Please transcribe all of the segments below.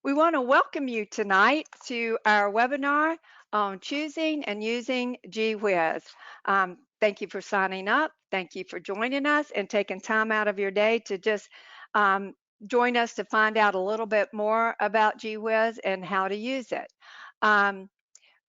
We want to welcome you tonight to our webinar on choosing and using Whiz. Thank you for signing up. Thank you for joining us and taking time out of your day to just um, join us to find out a little bit more about Whiz and how to use it. Um,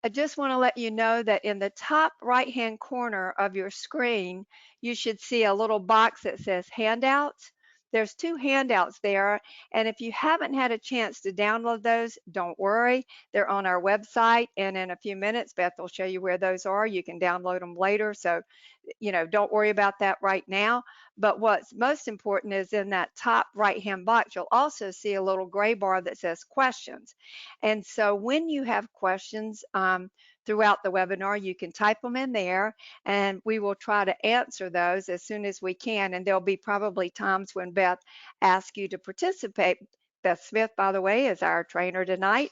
I just want to let you know that in the top right-hand corner of your screen, you should see a little box that says handouts. There's two handouts there, and if you haven't had a chance to download those, don't worry. They're on our website, and in a few minutes, Beth will show you where those are. You can download them later, so don't worry about that right now. But what's most important is in that top right-hand box, you'll also see a little gray bar that says questions. And so when you have questions throughout the webinar, you can type them in there and we will try to answer those as soon as we can. And there'll be probably times when Beth asks you to participate. Beth Smith, by the way, is our trainer tonight.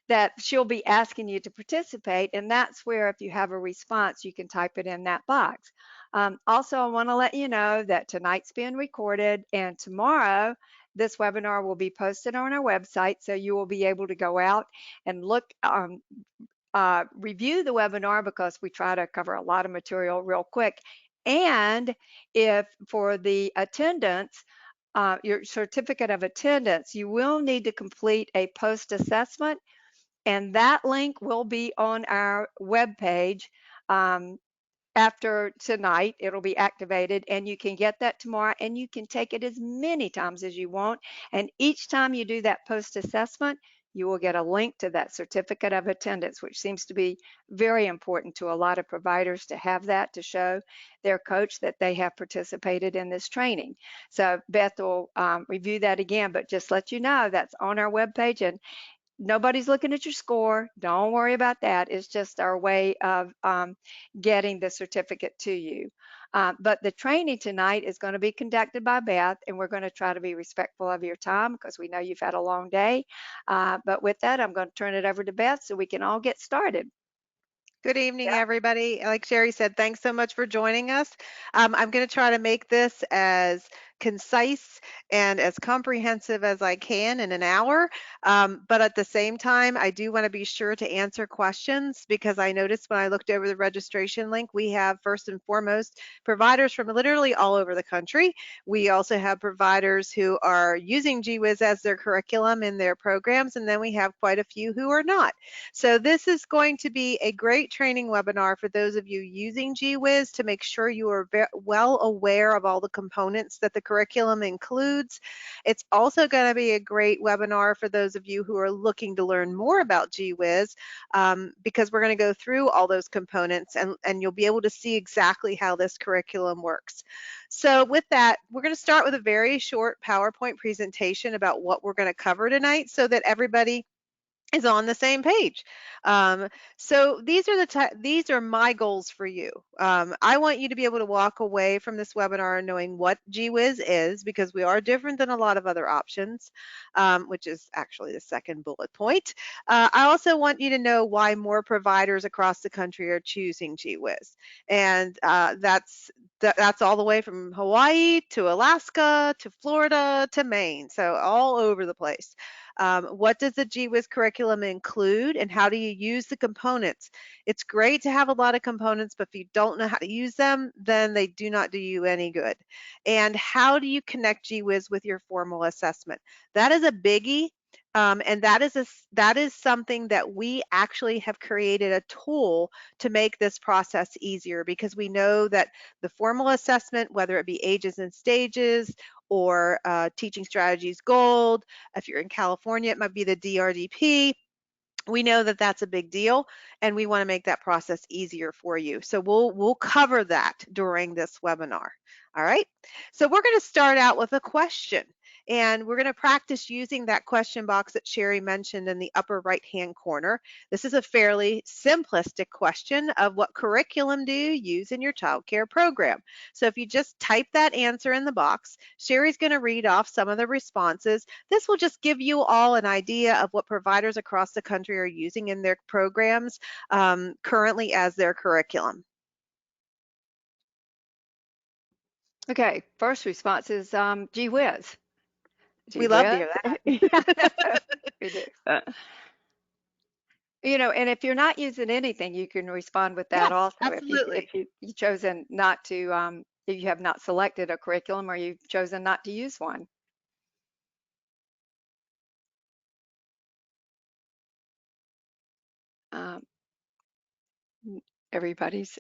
That she'll be asking you to participate, and that's where if you have a response, you can type it in that box. Also, I want to let you know that tonight's being recorded, and tomorrow this webinar will be posted on our website, so you will be able to go out and look, review the webinar because we try to cover a lot of material real quick. And if for the attendance, your certificate of attendance, you will need to complete a post assessment, and that link will be on our webpage after tonight. It'll be activated, and you can get that tomorrow, and you can take it as many times as you want. And each time you do that post assessment, you will get a link to that certificate of attendance, which seems to be very important to a lot of providers to have that to show their coach that they have participated in this training. So Beth will review that again, but just let you know that's on our webpage, and nobody's looking at your score. Don't worry about that. It's just our way of getting the certificate to you. But the training tonight is going to be conducted by Beth, and we're going to try to be respectful of your time because we know you've had a long day. But with that, I'm going to turn it over to Beth so we can all get started. Good evening, Yeah. everybody. Like Sherry said, thanks so much for joining us. I'm going to try to make this as concise and as comprehensive as I can in an hour. But at the same time, I do want to be sure to answer questions because I noticed when I looked over the registration link, we have first and foremost providers from literally all over the country. We also have providers who are using GWiz as their curriculum in their programs, and then we have quite a few who are not. So this is going to be a great training webinar for those of you using GWiz to make sure you are well aware of all the components that the curriculum includes. It's also going to be a great webinar for those of you who are looking to learn more about GWiz because we're going to go through all those components and you'll be able to see exactly how this curriculum works. So with that, we're going to start with a very short PowerPoint presentation about what we're going to cover tonight so that everybody is on the same page. So these are my goals for you. I want you to be able to walk away from this webinar knowing what GWiz is, because we are different than a lot of other options, which is actually the second bullet point. I also want you to know why more providers across the country are choosing GWiz, and that's all the way from Hawaii to Alaska to Florida to Maine, so all over the place. What does the GWiz curriculum include and how do you use the components? It's great to have a lot of components, but if you don't know how to use them, then they do not do you any good. And how do you connect GWiz with your formal assessment? That is a biggie. And that is something that we actually have created a tool to make this process easier, because we know that the formal assessment, whether it be ages and stages or teaching strategies gold, if you're in California, it might be the DRDP. We know that that's a big deal, and we want to make that process easier for you. So we'll cover that during this webinar. All right. So we're going to start out with a question, and we're going to practice using that question box that Sherry mentioned in the upper right-hand corner. This is a fairly simplistic question of what curriculum do you use in your child care program. So if you just type that answer in the box, Sherry's going to read off some of the responses. This will just give you all an idea of what providers across the country are using in their programs currently as their curriculum. Okay, first response is Whiz. Gee We love to whiz. hear that. Yeah, we do. And if you're not using anything, you can respond with that Yes, also. If you absolutely. if you you've chosen not to, if you have not selected a curriculum or you've chosen not to use one. Um, Everybody's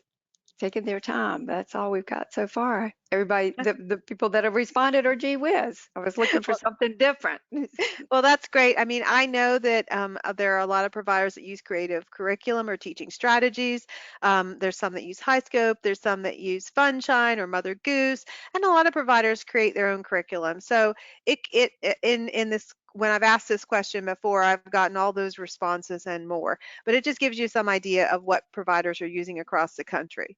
taking their time. That's all we've got so far. Everybody, the people that have responded are gee whiz. I was looking for Well, something different. well, that's great. I mean, I know that there are a lot of providers that use creative curriculum or teaching strategies. There's some that use HighScope. There's some that use Funshine or Mother Goose, and a lot of providers create their own curriculum. So in this when I've asked this question before, I've gotten all those responses and more. But it just gives you some idea of what providers are using across the country.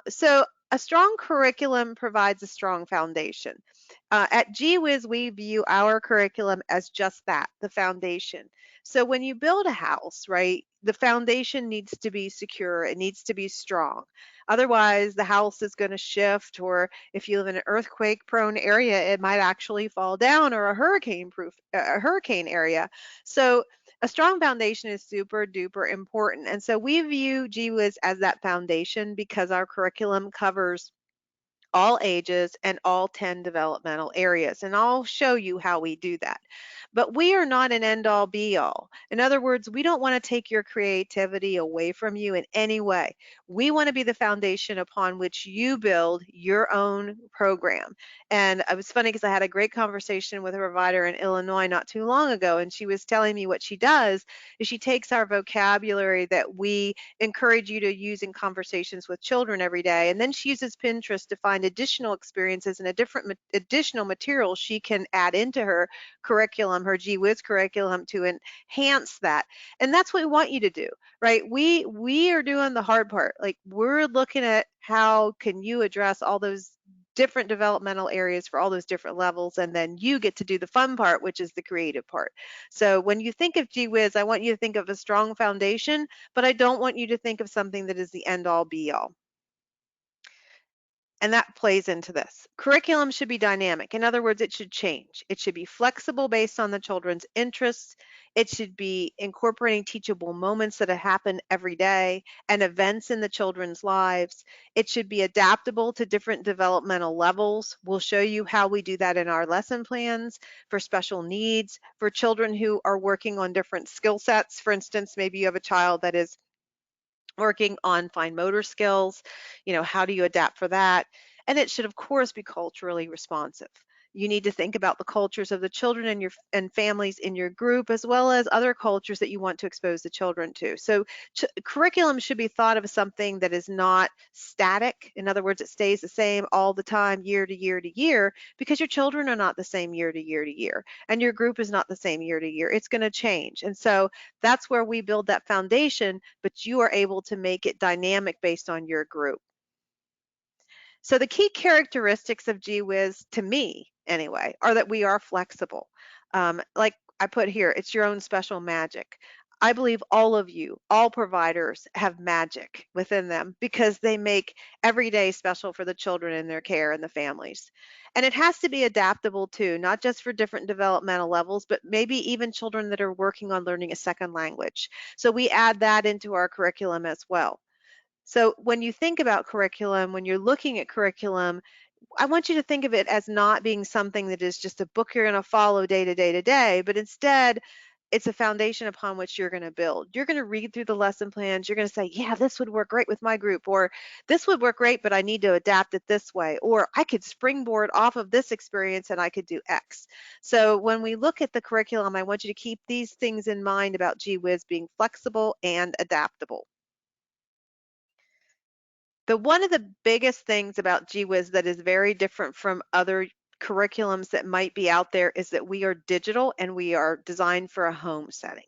So a strong curriculum provides a strong foundation. At GWIZ, we view our curriculum as just that, the foundation. So when you build a house, right, the foundation needs to be secure, it needs to be strong. Otherwise, the house is going to shift, or if you live in an earthquake prone area, it might actually fall down, or a hurricane area. So a strong foundation is super duper important. And so we view GWIZ as that foundation because our curriculum covers all ages and all 10 developmental areas. And I'll show you how we do that. But we are not an end all be all. In other words, we don't want to take your creativity away from you in any way. We want to be the foundation upon which you build your own program. And it was funny because I had a great conversation with a provider in Illinois not too long ago, and she was telling me what she does is she takes our vocabulary that we encourage you to use in conversations with children every day. And then she uses Pinterest to find additional experiences and additional materials she can add into her curriculum, her GWIZ curriculum, to enhance that. And that's what we want you to do, right? We are doing the hard part. Like, we're looking at how can you address all those different developmental areas for all those different levels, and then you get to do the fun part, which is the creative part. So when you think of GWIZ, I want you to think of a strong foundation, but I don't want you to think of something that is the end all be all. And that plays into this. Curriculum should be dynamic. In other words, it should change. It should be flexible based on the children's interests. It should be incorporating teachable moments that happen every day and events in the children's lives. It should be adaptable to different developmental levels. We'll show you how we do that in our lesson plans for special needs, for children who are working on different skill sets. For instance, maybe you have a child that is working on fine motor skills. How do you adapt for that? And it should, of course, be culturally responsive. You need to think about the cultures of the children and families in your group, as well as other cultures that you want to expose the children to. So curriculum should be thought of as something that is not static. In other words, it stays the same all the time, year to year to year, because your children are not the same year to year to year, and your group is not the same year to year. It's going to change. And so that's where we build that foundation, but you are able to make it dynamic based on your group. So the key characteristics of GWIZ, to me anyway, are that we are flexible. Like I put here, it's your own special magic. I believe all of you, all providers, have magic within them because they make every day special for the children in their care and the families. And it has to be adaptable too, not just for different developmental levels, but maybe even children that are working on learning a second language. So we add that into our curriculum as well. So when you think about curriculum, when you're looking at curriculum, I want you to think of it as not being something that is just a book you're going to follow day to day to day, but instead it's a foundation upon which you're going to build. You're going to read through the lesson plans. You're going to say, yeah, this would work great with my group, or this would work great, but I need to adapt it this way, or I could springboard off of this experience and I could do X. So when we look at the curriculum, I want you to keep these things in mind about GWIZ being flexible and adaptable. One of the biggest things about GWIZ that is very different from other curriculums that might be out there is that we are digital and we are designed for a home setting.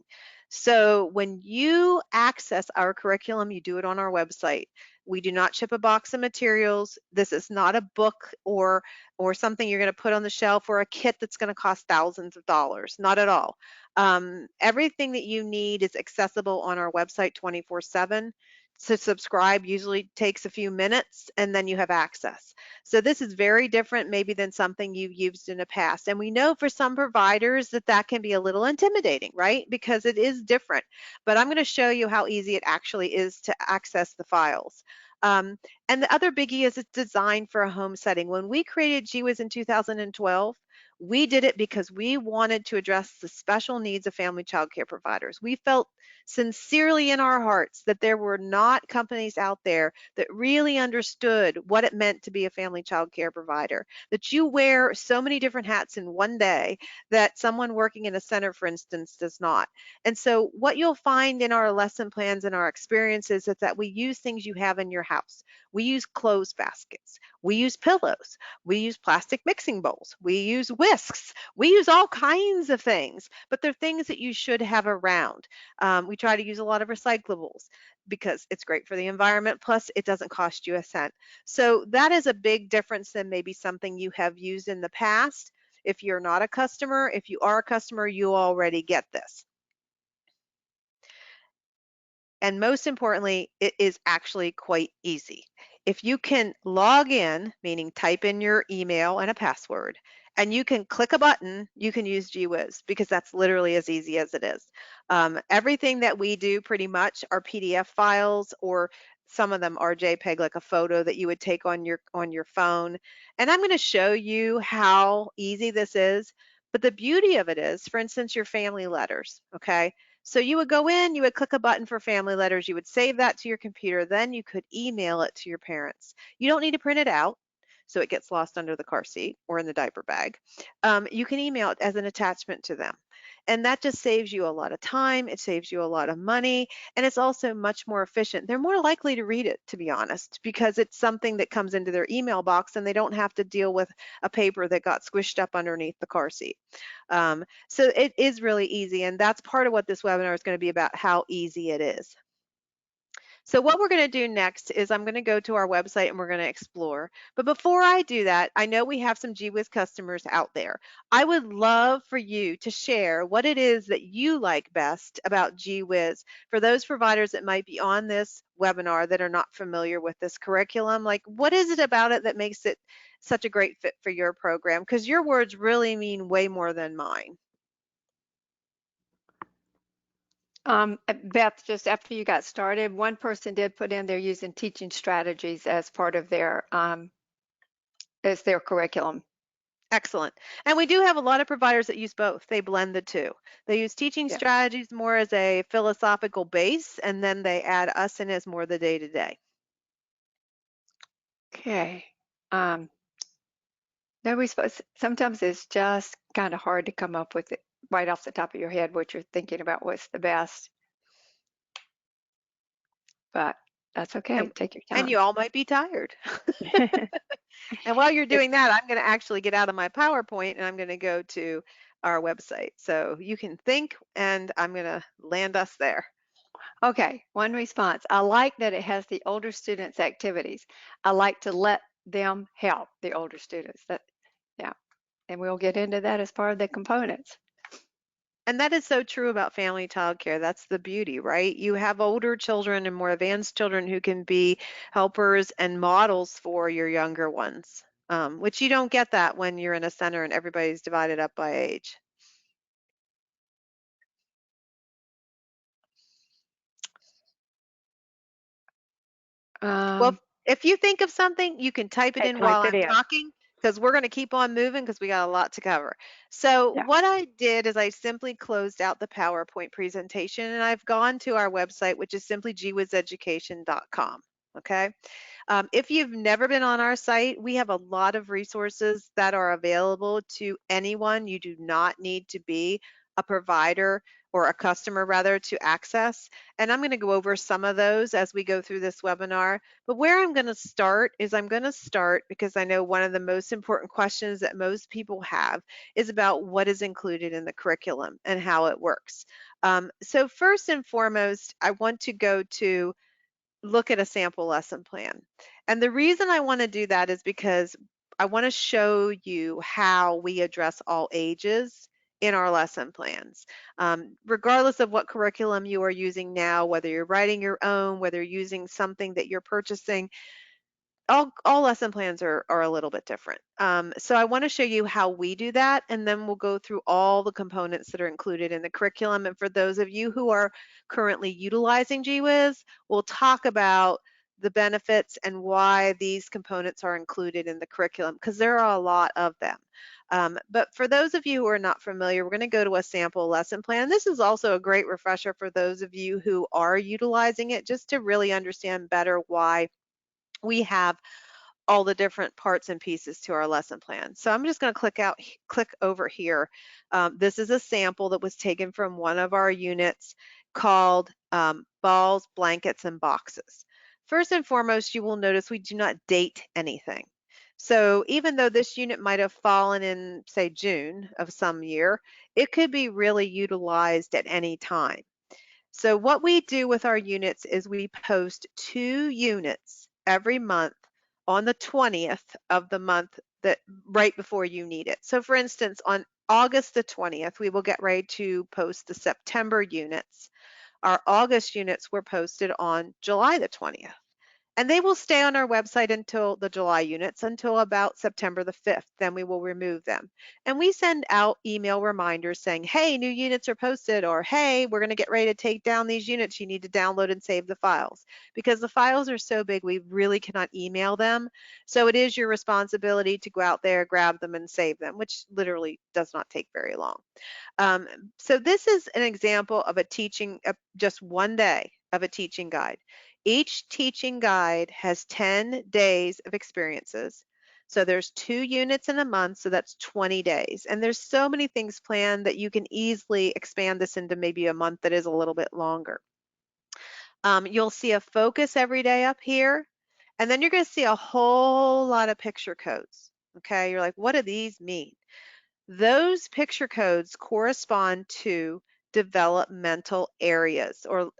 So when you access our curriculum, you do it on our website. We do not ship a box of materials. This is not a book or something you're going to put on the shelf or a kit that's going to cost thousands of dollars. Not at all. Everything that you need is accessible on our website 24/7. To subscribe usually takes a few minutes and then you have access. So this is very different maybe than something you've used in the past. And we know for some providers that that can be a little intimidating, right? Because it is different. But I'm going to show you how easy it actually is to access the files. Um, and the other biggie is it's designed for a home setting. When we created GWIS in 2012, we did it because we wanted to address the special needs of family child care providers. We felt sincerely in our hearts that there were not companies out there that really understood what it meant to be a family child care provider, that you wear so many different hats in one day that someone working in a center, for instance, does not. And so what you'll find in our lesson plans and our experiences is that we use things you have in your house. We use clothes baskets. We use pillows. We use plastic mixing bowls. We use whisks. We use all kinds of things, but they're things that you should have around. We try to use a lot of recyclables because it's great for the environment, plus it doesn't cost you a cent. So that is a big difference than maybe something you have used in the past. If you're not a customer, if you are a customer, you already get this. And most importantly, it is actually quite easy. If you can log in, meaning type in your email and a password, and you can click a button, you can use GWhiz because that's literally as easy as it is. Everything that we do pretty much are PDF files, or some of them are JPEG, like a photo that you would take on your phone. And I'm going to show you how easy this is. But the beauty of it is, for instance, your family letters, okay? So you would go in, you would click a button for family letters, you would save that to your computer, then you could email it to your parents. You don't need to print it out, so it gets lost under the car seat or in the diaper bag. You can email it as an attachment to them. And that just saves you a lot of time, it saves you a lot of money, and it's also much more efficient. They're more likely to read it, to be honest, because it's something that comes into their email box and they don't have to deal with a paper that got squished up underneath the car seat. So it is really easy, and that's part of what this webinar is going to be about, how easy it is. So what we're going to do next is I'm going to go to our website and we're going to explore. But before I do that, I know we have some GWhiz customers out there. I would love for you to share what it is that you like best about GWhiz for those providers that might be on this webinar that are not familiar with this curriculum. Like, what is it about it that makes it such a great fit for your program? Because your words really mean way more than mine. Beth, just after you got started, one person did put in they're using teaching strategies as part of their as their curriculum. Excellent. And we do have a lot of providers that use both. They blend the two. They use teaching Yeah. strategies more as a philosophical base, and then they add us in as more the day-to-day. Okay. Um, no, we suppose sometimes it's just kind of hard to come up with it right off the top of your head what you're thinking about what's the best, but that's okay. And, Take your and time. you all might be tired. And while you're It, doing that, I'm going to actually get out of my PowerPoint and I'm going to go to our website. So you can think, and I'm going to land us there. okay, one response. I like that it has the older students' activities. I like to let them help the older students. That, yeah, and we'll get into that as part of the components. And that is so true about family childcare. That's the beauty, right? You have older children and more advanced children who can be helpers and models for your younger ones, which you don't get that when you're in a center and everybody's divided up by age. Well, Um, if you think of something, you can type it I in while type it I'm in. talking because we're going to keep on moving because we got a lot to cover. So Yeah. what I did is I simply closed out the PowerPoint presentation and I've gone to our website, which is simply gwizeducation.com. Okay. If you've never been on our site, we have a lot of resources that are available to anyone. You do not need to be a provider or a customer rather to access. And I'm going to go over some of those as we go through this webinar. But where I'm going to start is I'm going to start because I know one of the most important questions that most people have is about what is included in the curriculum and how it works. So first and foremost, I want to go to look at a sample lesson plan. And the reason I want to do that is because I want to show you how we address all ages in our lesson plans. Regardless of what curriculum you are using now, whether you're writing your own, whether you're using something that you're purchasing, all lesson plans are a little bit different. So I want to show you how we do that, and then we'll go through all the components that are included in the curriculum. And for those of you who are currently utilizing GWiz, we'll talk about the benefits and why these components are included in the curriculum, because there are a lot of them. But for those of you who are not familiar, we're going to go to a sample lesson plan. This is also a great refresher for those of you who are utilizing it, just to really understand better why we have all the different parts and pieces to our lesson plan. So I'm just going to click over here. This is a sample that was taken from one of our units called Balls, Blankets, and Boxes. First and foremost, you will notice we do not date anything. So even though this unit might have fallen in, say, June of some year, it could be really utilized at any time. So what we do with our units is we post 2 units every month on the 20th of the month, that right before you need it. So for instance, on August the 20th, we will get ready to post the September units. Our August units were posted on July the 20th. And they will stay on our website until the July units, until about September the 5th. Then we will remove them. And we send out email reminders saying, hey, new units are posted, or hey, we're going to get ready to take down these units. You need to download and save the files. Because the files are so big, we really cannot email them. So it is your responsibility to go out there, grab them, and save them, which literally does not take very long. Um, so this is an example of a teaching, just one day of a teaching guide. Each teaching guide has 10 days of experiences. So there's 2 units in a month, so that's 20 days. And there's so many things planned that you can easily expand this into maybe a month that is a little bit longer. You'll see a focus every day up here, and then you're going to see a whole lot of picture codes. Okay, you're like, what do these mean? Those picture codes correspond to developmental areas, or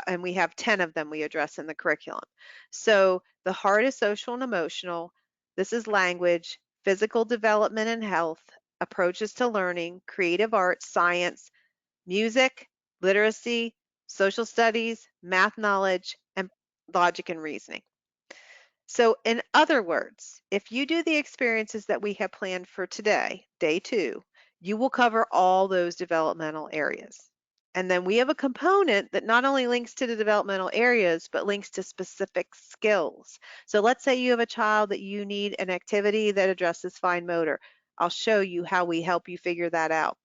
and we have 10 of them we address in the curriculum. So the heart is social and emotional. This is language, physical development and health, approaches to learning, creative arts, science, music, literacy, social studies, math knowledge, and logic and reasoning. So in other words, if you do the experiences that we have planned for today, day 2, you will cover all those developmental areas. And then we have a component that not only links to the developmental areas, but links to specific skills. So let's say you have a child that you need an activity that addresses fine motor. I'll show you how we help you figure that out.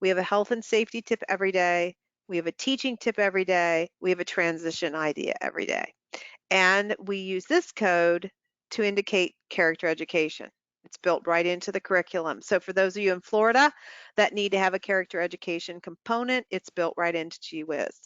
We have a health and safety tip every day. We have a teaching tip every day. We have a transition idea every day. And we use this code to indicate character education. It's built right into the curriculum. So for those of you in Florida that need to have a character education component, it's built right into GWiz.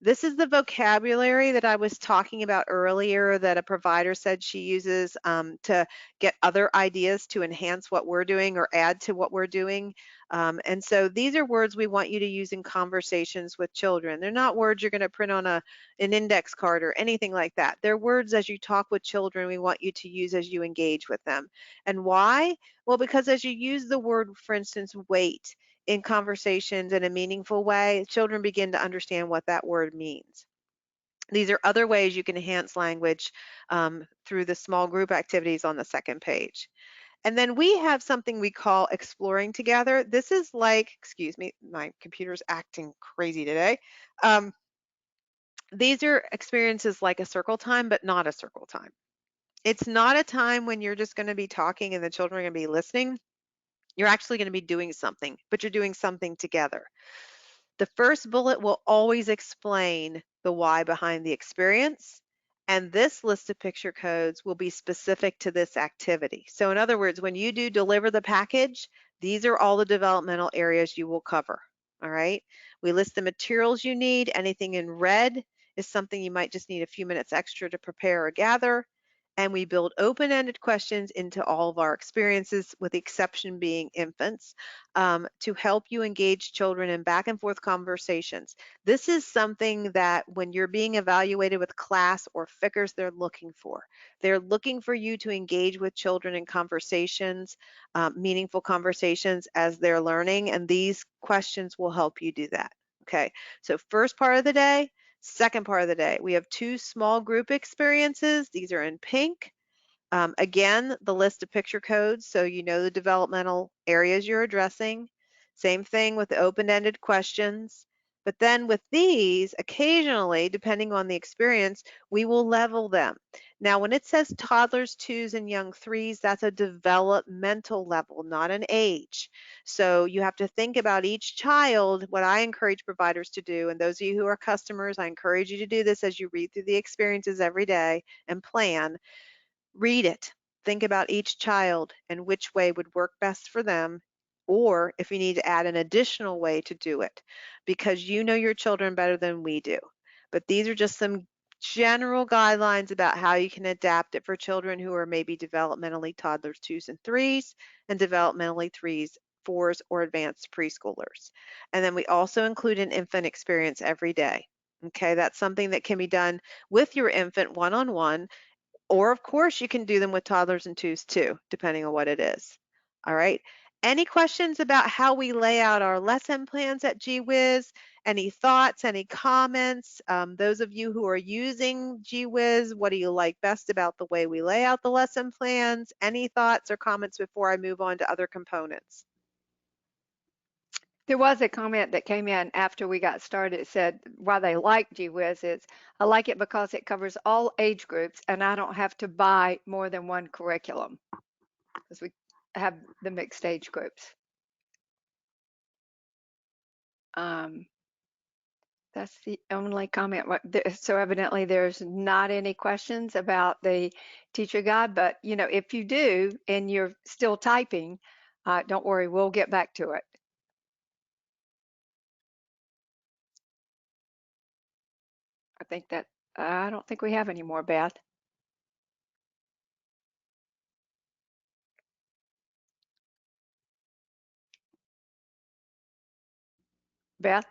This is the vocabulary that I was talking about earlier that a provider said she uses to get other ideas to enhance what we're doing or add to what we're doing. And so these are words we want you to use in conversations with children. They're not words you're going to print on an index card or anything like that. They're words as you talk with children, we want you to use as you engage with them. And why? Well, because as you use the word, for instance, wait, in conversations in a meaningful way, children begin to understand what that word means. These are other ways you can enhance language through the small group activities on the second page. And then we have something we call exploring together. This is like, excuse me, my computer's acting crazy today. Um, these are experiences like a circle time, but not a circle time. It's not a time when you're just going to be talking and the children are going to be listening. You're actually going to be doing something, but you're doing something together. The first bullet will always explain the why behind the experience, and this list of picture codes will be specific to this activity. So in other words, when you do deliver the package, these are all the developmental areas you will cover. All right. We list the materials you need. Anything in red is something you might just need a few minutes extra to prepare or gather. and we build open-ended questions into all of our experiences, with the exception being infants, to help you engage children in back and forth conversations. This is something that when you're being evaluated with class or figures, they're looking for. They're looking for you to engage with children in conversations, meaningful conversations as they're learning, and these questions will help you do that. Okay, so first part of the day. Second part of the day, we have two small group experiences. These are in pink. Again, the list of picture codes, so you know the developmental areas you're addressing. Same thing with the open-ended questions. But then with these, occasionally, depending on the experience, we will level them. Now, when it says toddlers, twos, and young threes, that's a developmental level, not an age. So you have to think about each child. What I encourage providers to do, and those of you who are customers, I encourage you to do this as you read through the experiences every day and plan. Read it. Think about each child and which way would work best for them, or if you need to add an additional way to do it, because you know your children better than we do. But these are just some general guidelines about how you can adapt it for children who are maybe developmentally toddlers, twos, and threes, and developmentally threes, fours, or advanced preschoolers. And then we also include an infant experience every day. Okay, that's something that can be done with your infant one-on-one, or of course you can do them with toddlers and twos too, depending on what it is. All right. Any questions about how we lay out our lesson plans at GWiz? Any thoughts, any comments? Those of you who are using GWiz, what do you like best about the way we lay out the lesson plans? Any thoughts or comments before I move on to other components? There was a comment that came in after we got started. It said why they like GWiz is I like it because it covers all age groups and I don't have to buy more than one curriculum because we have the mixed age groups. Um, that's the only comment. So evidently there's not any questions about the teacher guide, but you know, if you do and you're still typing, don't worry, we'll get back to it. I think that I don't think we have any more, Beth. Beth?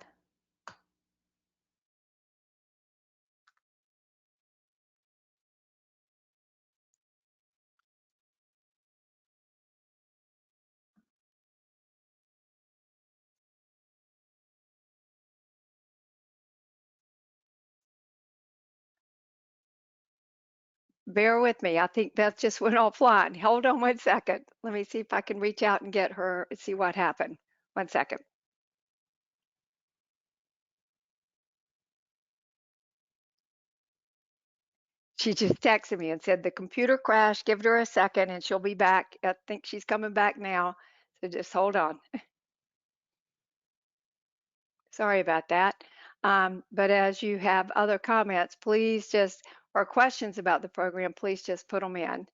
Bear with me. I think Beth just went offline. Hold on 1 second. Let me see if I can reach out and get her and see what happened. 1 second. She just texted me and said the computer crashed. Give her a second and she'll be back. I think she's coming back now. So just hold on. Sorry about that. But as you have other comments, please just, or questions about the program, please just put them in.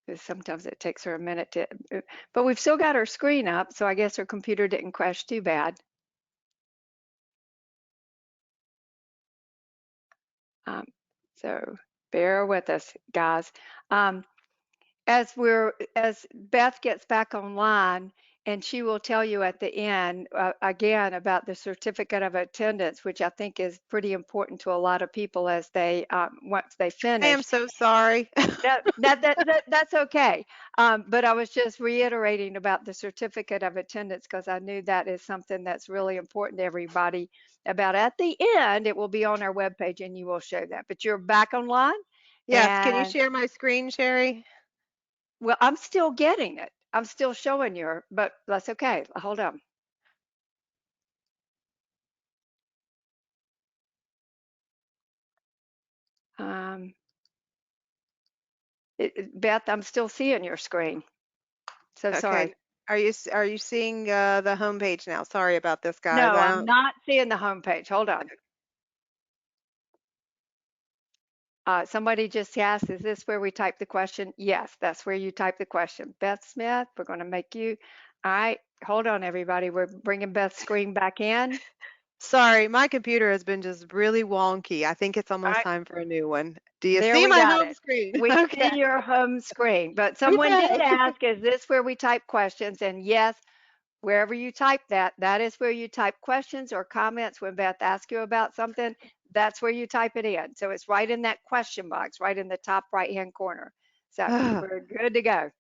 Because sometimes it takes her a minute to, but we've still got her screen up. So I guess her computer didn't crash too bad. Um, so bear with us, guys. Um, as Beth gets back online, and she will tell you at the end again about the certificate of attendance, which I think is pretty important to a lot of people as they once they I am finish. so sorry. That's okay. But I was just reiterating about the certificate of attendance because I knew that is something that's really important to everybody. About at the end, it will be on our webpage and you will show that. But you're back online, Yes, can you and share my screen, Sherry? well, I'm still getting it. I'm still showing you, but that's okay. Hold on. Um, Beth, I'm still seeing your screen. So Okay. sorry. Are you seeing the homepage now? Sorry about this, guys. No, I I'm don't. not seeing the homepage. Hold on. Somebody just asked, is this where we type the question? Yes, that's where you type the question. Beth Smith, we're going to make you. All right, hold on, everybody. We're bringing Beth's screen back in. Sorry, my computer has been just really wonky. I think it's All almost right, time for a new one. Do you there see we my got home it. screen? We Okay. see your home screen, but someone did Yay. ask, is this where we type questions? And yes, wherever you type that, that is where you type questions or comments when Beth asks you about something. That's where you type it in. So it's right in that question box, right in the top right-hand corner. So we're good to go.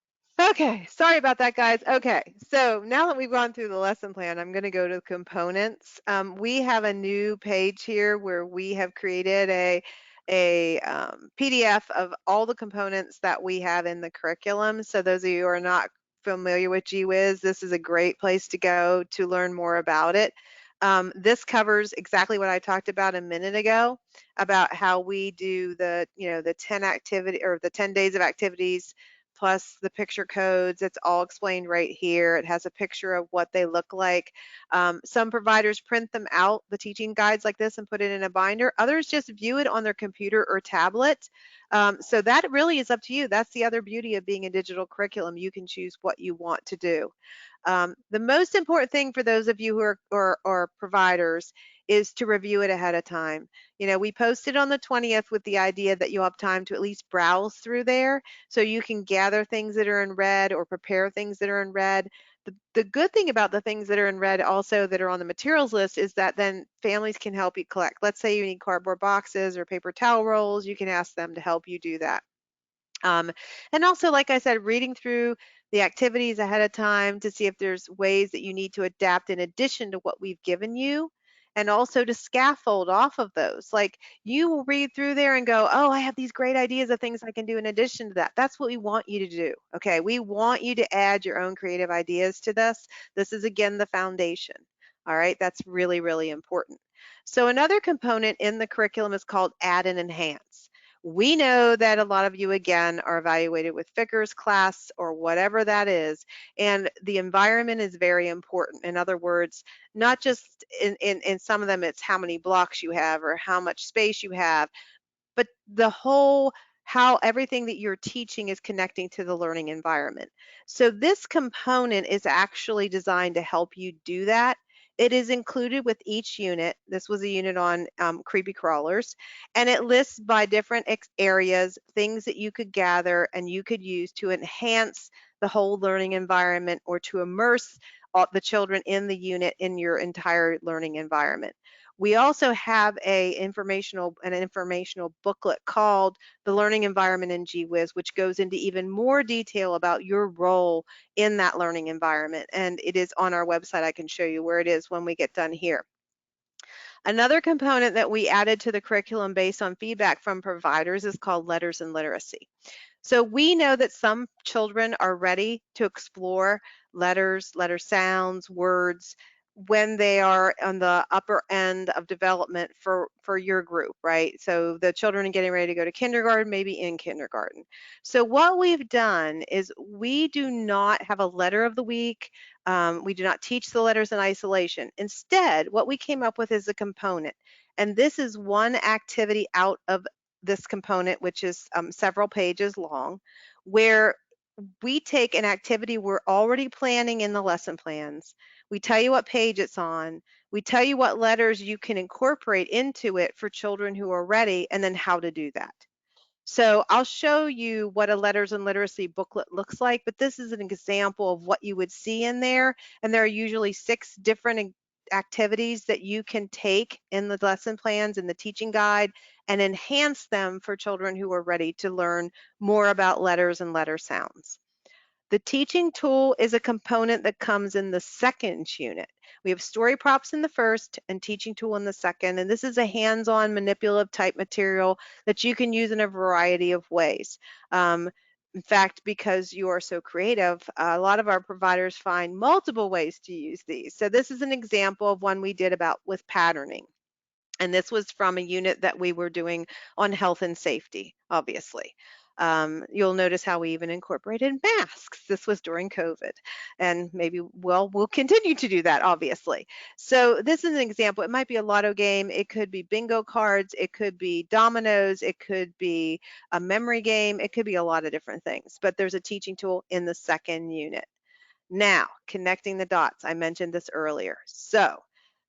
Okay, sorry about that, guys. Okay, so now that we've gone through the lesson plan, I'm going to go to components. We have a new page here where we have created a PDF of all the components that we have in the curriculum. So those of you who are not familiar with GWiz, this is a great place to go to learn more about it. This covers exactly what I talked about a minute ago about how we do the 10 activity or the 10 days of activities plus the picture codes. It's all explained right here. It has a picture of what they look like. Some providers print them out, the teaching guides like this, and put it in a binder. Others just view it on their computer or tablet. So that really is up to you. That's the other beauty of being a digital curriculum. You can choose what you want to do. The most important thing for those of you who are providers is to review it ahead of time. We posted on the 20th with the idea that you'll have time to at least browse through there so you can gather things that are in red or prepare things that are in red. The good thing about the things that are in red also that are on the materials list is that then families can help you collect. Let's say you need cardboard boxes or paper towel rolls, you can ask them to help you do that. Um, and also, like I said, reading through the activities ahead of time to see if there's ways that you need to adapt in addition to what we've given you, and also to scaffold off of those. Like you will read through there and go, oh, I have these great ideas of things I can do in addition to that. That's what we want you to do. Okay, we want you to add your own creative ideas to this. This is again the foundation. All right, that's really, really important. So another component in the curriculum is called add and enhance. We know that a lot of you, again, are evaluated with Vickers class or whatever that is, and the environment is very important. In other words, not just in some of them, it's how many blocks you have or how much space you have, but the whole how everything that you're teaching is connecting to the learning environment. So this component is actually designed to help you do that. It is included with each unit. This was a unit on creepy crawlers, and it lists by different areas things that you could gather and you could use to enhance the whole learning environment or to immerse the children in the unit in your entire learning environment. We also have an informational booklet called The Learning Environment in GWiz, which goes into even more detail about your role in that learning environment. And it is on our website. I can show you where it is when we get done here. Another component that we added to the curriculum based on feedback from providers is called Letters and Literacy. So we know that some children are ready to explore letters, letter sounds, words when they are on the upper end of development for your group, right? So the children are getting ready to go to kindergarten, maybe in kindergarten. So what we've done is we do not have a letter of the week. We do not teach the letters in isolation. Instead, what we came up with is a component. And this is one activity out of this component, which is several pages long, where we take an activity we're already planning in the lesson plans. We tell you what page it's on. We tell you what letters you can incorporate into it for children who are ready, and then how to do that. So I'll show you what a letters and literacy booklet looks like, but this is an example of what you would see in there. And there are usually 6 different activities that you can take in the lesson plans and the teaching guide and enhance them for children who are ready to learn more about letters and letter sounds. The teaching tool is a component that comes in the second unit. We have story props in the first and teaching tool in the second, and this is a hands-on manipulative type material that you can use in a variety of ways. In fact, because you are so creative, a lot of our providers find multiple ways to use these. So this is an example of one we did about with patterning. And this was from a unit that we were doing on health and safety, obviously. You'll notice how we even incorporated masks. This was during COVID. And maybe, well, we'll continue to do that, obviously. So this is an example. It might be a lotto game. It could be bingo cards. It could be dominoes. It could be a memory game. It could be a lot of different things. But there's a teaching tool in the second unit. Now, connecting the dots. I mentioned this earlier. So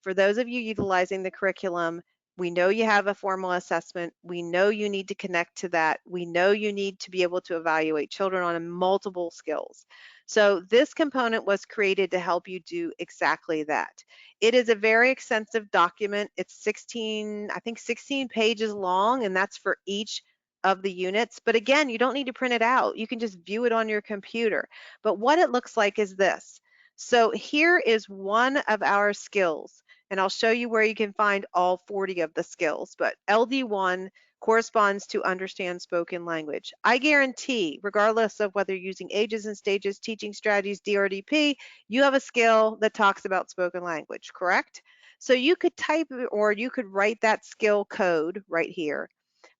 For those of you utilizing the curriculum, we know you have a formal assessment. We know you need to connect to that. We know you need to be able to evaluate children on multiple skills. So this component was created to help you do exactly that. It is a very extensive document. It's 16, I think 16 pages long, and that's for each of the units. But again, you don't need to print it out. You can just view it on your computer. But what it looks like is this. So here is one of our skills, and I'll show you where you can find all 40 of the skills. But LD1 corresponds to understand spoken language. I guarantee, regardless of whether you're using ages and stages, teaching strategies, DRDP, you have a skill that talks about spoken language, correct? So you could type or you could write that skill code right here.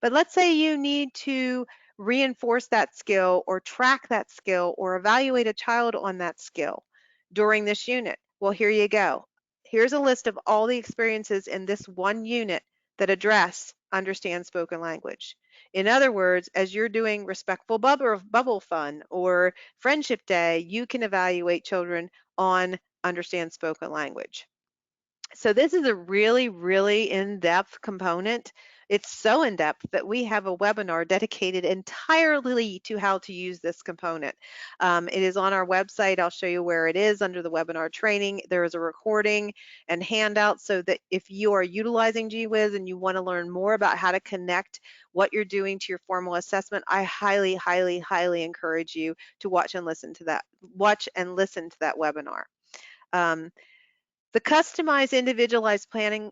But let's say you need to reinforce that skill or track that skill or evaluate a child on that skill during this unit. Well, here you go. Here's a list of all the experiences in this one unit that address understand spoken language. In other words, as you're doing respectful bubble fun or friendship day, you can evaluate children on understand spoken language. So this is a really, really in-depth component. It's so in-depth that we have a webinar dedicated entirely to how to use this component. It is on our website. I'll show you where it is under the webinar training. There is a recording and handout so that if you are utilizing GWiz and you want to learn more about how to connect what you're doing to your formal assessment, I highly, highly, highly encourage you to watch and listen to that webinar. Um, the customized individualized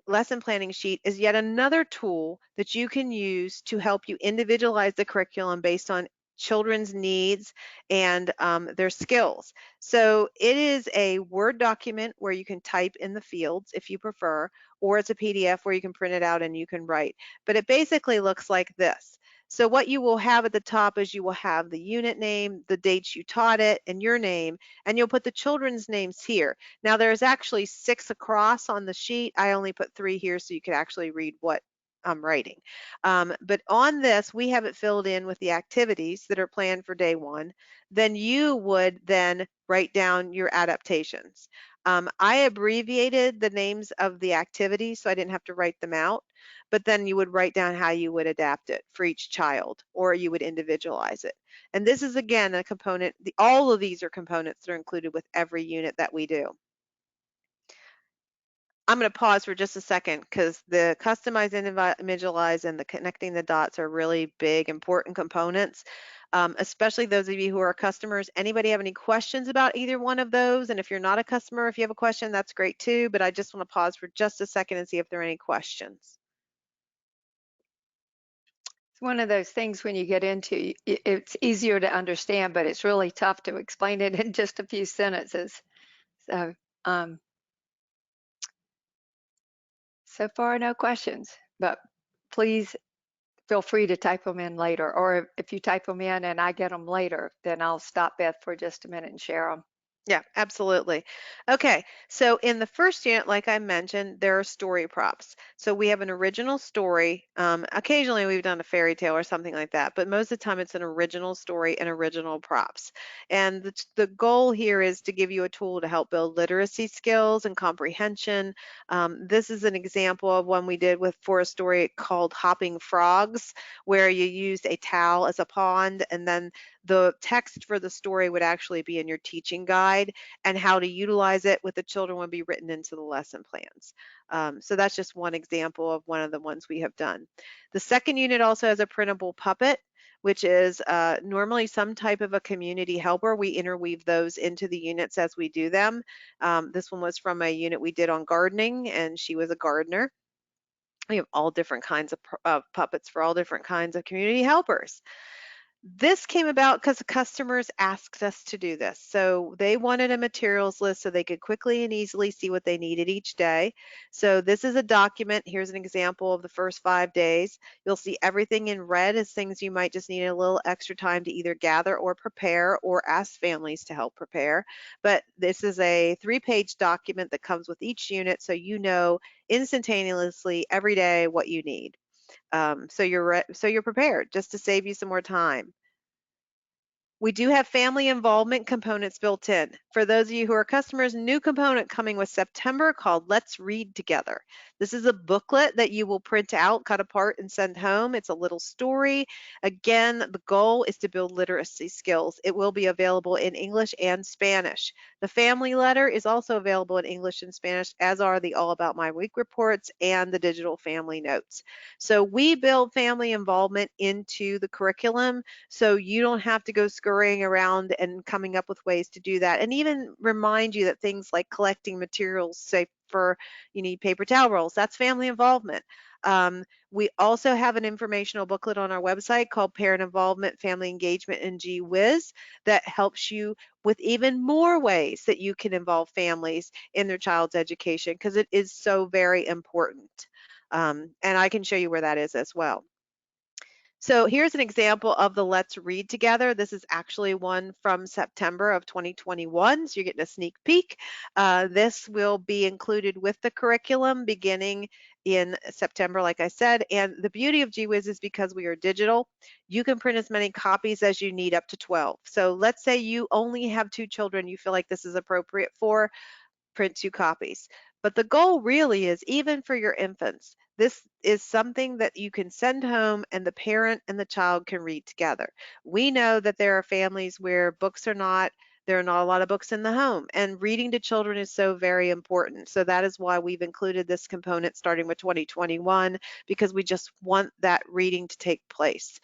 lesson planning sheet is yet another tool that you can use to help you individualize the curriculum based on children's needs and their skills. So it is a Word document where you can type in the fields if you prefer, or it's a PDF where you can print it out and you can write. But it basically looks like this. So what you will have at the top is you will have the unit name, the dates you taught it, and your name, and you'll put the children's names here. Now there's actually 6 across on the sheet. I only put 3 here so you could actually read what I'm writing. But on this, we have it filled in with the activities that are planned for day 1. Then you would then write down your adaptations. I abbreviated the names of the activities so I didn't have to write them out, but then you would write down how you would adapt it for each child, or you would individualize it. And this is again a component, all of these are components that are included with every unit that we do. I'm going to pause for just a second because the customize, individualize, and the connecting the dots are really big, important components, especially those of you who are customers. Anybody have any questions about either one of those? And if you're not a customer, if you have a question, that's great too. But I just want to pause for just a second and see if there are any questions. It's one of those things when you get into it's easier to understand, but it's really tough to explain it in just a few sentences. So, um, so far, no questions, but please feel free to type them in later. Or if you type them in and I get them later, then I'll stop Beth for just a minute and share them. Yeah, absolutely. Okay, so in the first unit, like I mentioned, there are story props. So we have an original story. Occasionally we've done a fairy tale or something like that, but most of the time it's an original story and original props. And the goal here is to give you a tool to help build literacy skills and comprehension. This is an example of one we did for a story called Hopping Frogs, where you used a towel as a pond, and then the text for the story would actually be in your teaching guide, and how to utilize it with the children would be written into the lesson plans. So that's just one example of one of the ones we have done. The second unit also has a printable puppet, which is normally some type of a community helper. We interweave those into the units as we do them. This one was from a unit we did on gardening, and she was a gardener. We have all different kinds of puppets for all different kinds of community helpers. This came about because the customers asked us to do this. So they wanted a materials list so they could quickly and easily see what they needed each day. So this is a document. Here's an example of the first 5 days. You'll see everything in red as things you might just need a little extra time to either gather or prepare, or ask families to help prepare. But this is a 3-page document that comes with each unit, so you know instantaneously every day what you need. So you're prepared, just to save you some more time. We do have family involvement components built in. For those of you who are customers, new component coming with September called Let's Read Together. This is a booklet that you will print out, cut apart, and send home. It's a little story. Again, the goal is to build literacy skills. It will be available in English and Spanish. The family letter is also available in English and Spanish, as are the All About My Week reports and the digital family notes. So we build family involvement into the curriculum so you don't have to go scurrying around and coming up with ways to do that. And even remind you that things like collecting materials, say for you need paper towel rolls, that's family involvement. We also have an informational booklet on our website called Parent Involvement, Family Engagement, and Gee Whiz that helps you with even more ways that you can involve families in their child's education because it is so very important. And I can show you where that is as well. So here's an example of the Let's Read Together. This is actually one from September of 2021, so you're getting a sneak peek. This will be included with the curriculum beginning in September, like I said. And the beauty of GWiz is because we are digital, you can print as many copies as you need, up to 12. So let's say you only have 2 children you feel like this is appropriate for, print 2 copies. But the goal really is, even for your infants, this is something that you can send home and the parent and the child can read together. We know that there are families where there are not a lot of books in the home, and reading to children is so very important. So that is why we've included this component starting with 2021, because we just want that reading to take place.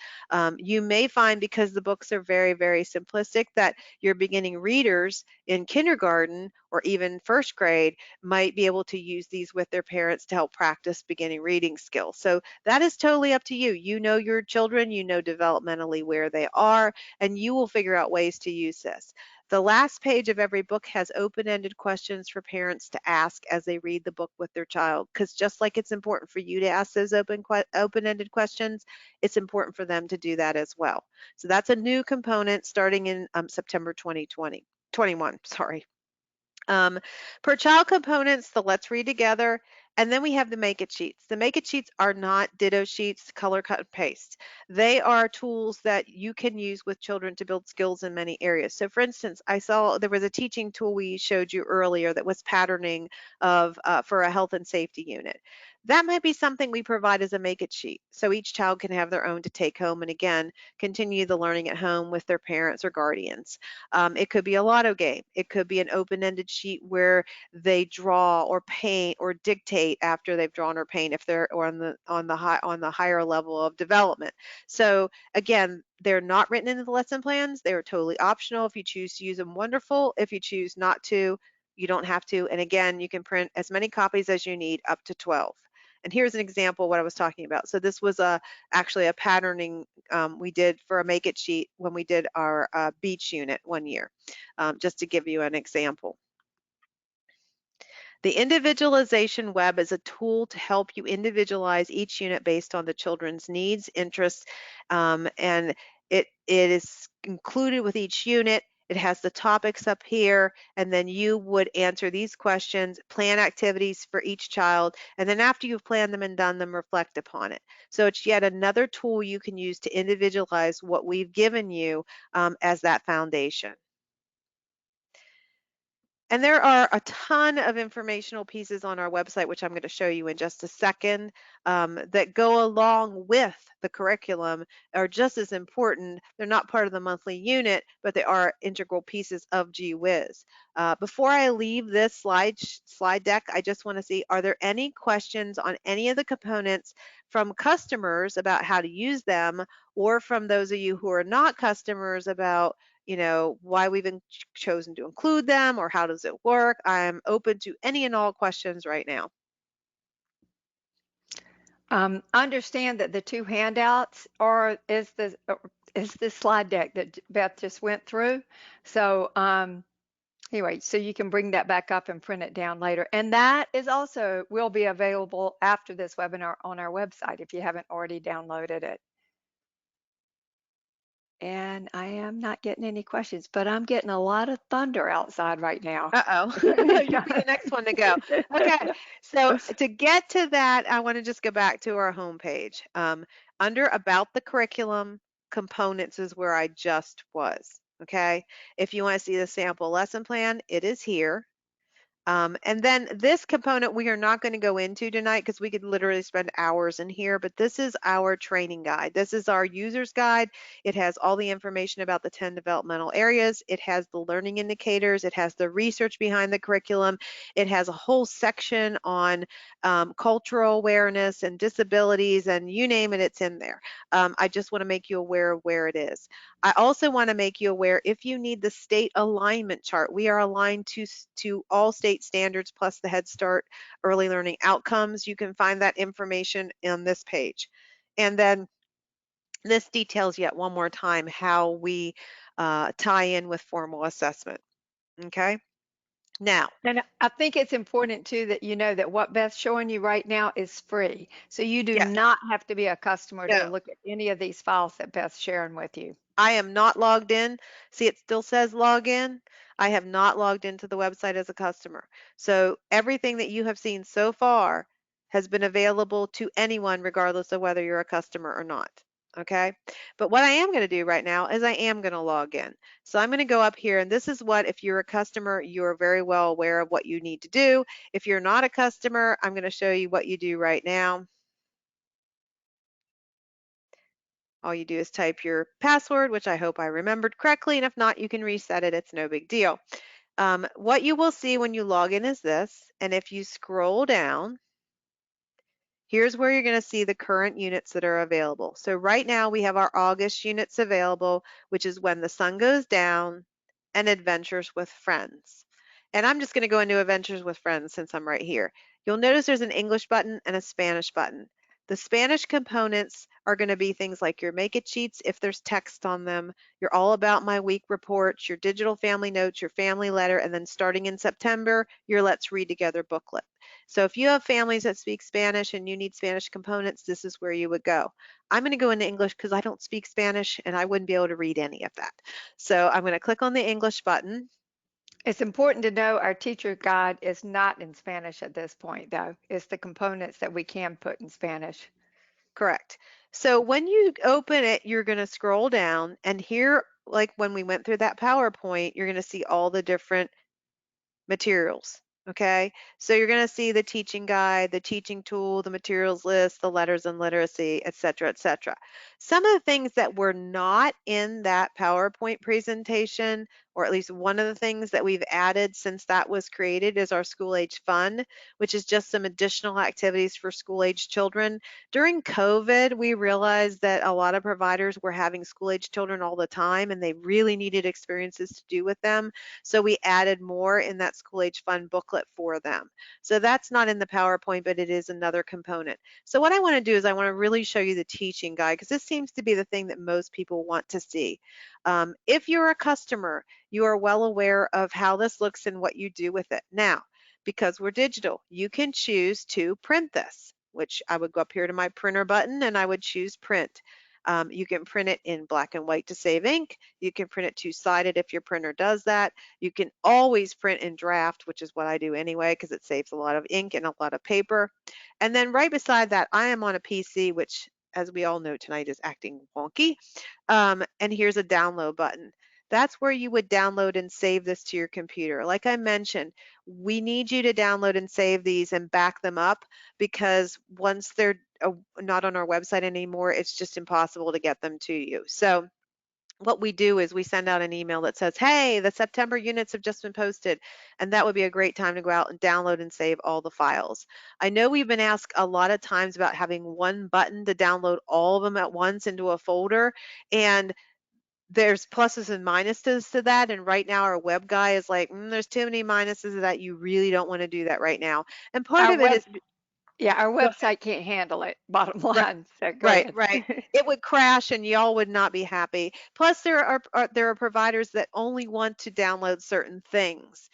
You may find, because the books are very, very simplistic, that your beginning readers in kindergarten or even first grade might be able to use these with their parents to help practice beginning reading skills. So that is totally up to you. You know your children, you know developmentally where they are, and you will figure out ways to use this. The last page of every book has open-ended questions for parents to ask as they read the book with their child, because just like it's important for you to ask those open-ended questions, it's important for them to do that as well. So that's a new component starting in September 2021, sorry. Per child components, the Let's Read Together, and then we have the Make It sheets. The Make It sheets are not ditto sheets, color cut and paste. They are tools that you can use with children to build skills in many areas. So for instance, I saw there was a teaching tool we showed you earlier that was patterning for a health and safety unit. That might be something we provide as a Make It sheet, so each child can have their own to take home and again, continue the learning at home with their parents or guardians. It could be a lotto game. It could be an open-ended sheet where they draw or paint or dictate after they've drawn or paint, if they're on the higher level of development. So again, they're not written into the lesson plans. They are totally optional. If you choose to use them, wonderful. If you choose not to, you don't have to. And again, you can print as many copies as you need, up to 12. And here's an example of what I was talking about. So this was actually a patterning we did for a Make It sheet when we did our beach unit one year, just to give you an example. The individualization web is a tool to help you individualize each unit based on the children's needs, interests, and it is included with each unit. It has the topics up here, and then you would answer these questions, plan activities for each child, and then after you've planned them and done them, reflect upon it. So it's yet another tool you can use to individualize what we've given you as that foundation. And there are a ton of informational pieces on our website, which I'm going to show you in just a second, that go along with the curriculum, are just as important. They're not part of the monthly unit, but they are integral pieces of GWiz. Before I leave this slide deck, I just want to see, are there any questions on any of the components from customers about how to use them, or from those of you who are not customers about why we've chosen to include them, or how does it work? I'm open to any and all questions right now. Understand that the 2 handouts is the slide deck that Beth just went through. So anyway, so you can bring that back up and print it down later. And that is also will be available after this webinar on our website if you haven't already downloaded it. And I am not getting any questions, but I'm getting a lot of thunder outside right now. Uh-oh. You'll be the next one to go. Okay, so to get to that, I want to just go back to our homepage. Under About the Curriculum, Components is where I just was. Okay. If you want to see the sample lesson plan, it is here. And then this component we are not going to go into tonight because we could literally spend hours in here, but this is our training guide. This is our user's guide. It has all the information about the 10 developmental areas. It has the learning indicators. It has the research behind the curriculum. It has a whole section on cultural awareness and disabilities, and you name it, it's in there. I just want to make you aware of where it is. I also want to make you aware if you need the state alignment chart, we are aligned to all state standards plus the Head Start early learning outcomes. You can find that information on this page. And then this details yet one more time how we tie in with formal assessment. Okay. Now, And I think it's important too that you know that what Beth's showing you right now is free. So you do yes, not have to be a customer to no, look at any of these files that Beth's sharing with you. I am not logged in. See, it still says log in. I have not logged into the website as a customer. So everything that you have seen so far has been available to anyone, regardless of whether you're a customer or not. Okay. But what I am going to do right now is I am going to log in. So I'm going to go up here, and this is what, if you're a customer, you're very well aware of what you need to do. If you're not a customer, I'm going to show you what you do right now. All you do is type your password, which I hope I remembered correctly, and if not, you can reset it. It's no big deal. What you will see when you log in is this, and if you scroll down, here's where you're going to see the current units that are available. So right now we have our August units available, which is When the Sun Goes Down and Adventures with Friends. And I'm just going to go into Adventures with Friends since I'm right here. You'll notice there's an English button and a Spanish button. The Spanish components are going to be things like your make it sheets if there's text on them, your all about my week reports, your digital family notes, your family letter, and then starting in September, your Let's Read Together booklet. So if you have families that speak Spanish and you need Spanish components, this is where you would go. I'm going to go into English because I don't speak Spanish and I wouldn't be able to read any of that. So I'm going to click on the English button. It's important to know our teacher guide is not in Spanish at this point, though. It's the components that we can put in Spanish. Correct. So when you open it, you're going to scroll down, and here, like when we went through that PowerPoint, you're going to see all the different materials. Okay, so you're going to see the teaching guide, the teaching tool, the materials list, the letters and literacy, et cetera, et cetera. Some of the things that were not in that PowerPoint presentation, or at least one of the things that we've added since that was created, is our School Age Fund, which is just some additional activities for school age children. During COVID, we realized that a lot of providers were having school age children all the time and they really needed experiences to do with them. So we added more in that School Age Fund booklet for them. So that's not in the PowerPoint, but it is another component. So what I want to do is I want to really show you the teaching guide because this seems to be the thing that most people want to see. If you're a customer, you are well aware of how this looks and what you do with it. Now, because we're digital, you can choose to print this, which I would go up here to my printer button and I would choose print. You can print it in black and white to save ink. You can print it two-sided if your printer does that. You can always print in draft, which is what I do anyway, because it saves a lot of ink and a lot of paper. And then right beside that, I am on a PC, which, as we all know tonight, is acting wonky. And here's a download button. That's where you would download and save this to your computer. Like I mentioned, we need you to download and save these and back them up because once they're not on our website anymore, it's just impossible to get them to you. So what we do is we send out an email that says, hey, the September units have just been posted. And that would be a great time to go out and download and save all the files. I know we've been asked a lot of times about having one button to download all of them at once into a folder. And there's pluses and minuses to that. And right now our web guy is like, there's too many minuses to that. You really don't want to do that right now. And part Our of it web, is, yeah, our go website can't handle it, bottom ahead. line. So go Right, ahead. right. It would crash and y'all would not be happy. Plus, there are providers that only want to download certain things.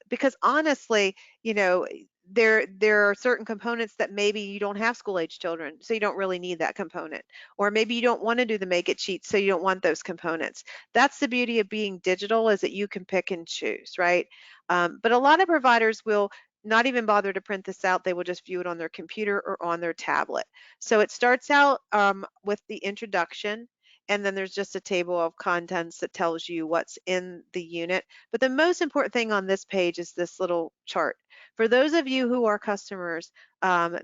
Because honestly, you know, there are certain components that maybe you don't have school age children, so you don't really need that component. Or maybe you don't want to do the make it sheet, so you don't want those components. That's the beauty of being digital is that you can pick and choose, right? But a lot of providers will not even bother to print this out. They will just view it on their computer or on their tablet. So it starts out with the introduction. and then there's just a table of contents that tells you what's in the unit. But the most important thing on this page is this little chart. For those of you who are customers,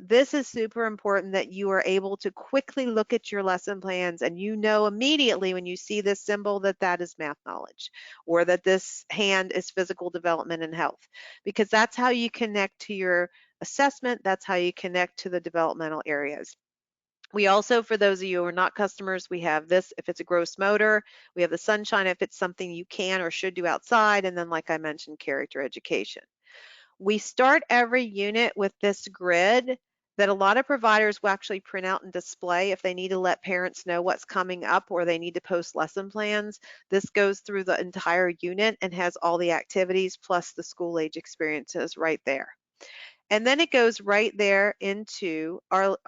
this is super important that you are able to quickly look at your lesson plans and you know immediately when you see this symbol that that is math knowledge or that this hand is physical development and health, because that's how you connect to your assessment. That's how you connect to the developmental areas. We also, for those of you who are not customers, we have this if it's a gross motor, we have the sunshine if it's something you can or should do outside, and then like I mentioned, character education. We start every unit with this grid that a lot of providers will actually print out and display if they need to let parents know what's coming up or they need to post lesson plans. This goes through the entire unit and has all the activities plus the school age experiences right there. And then it goes right there into our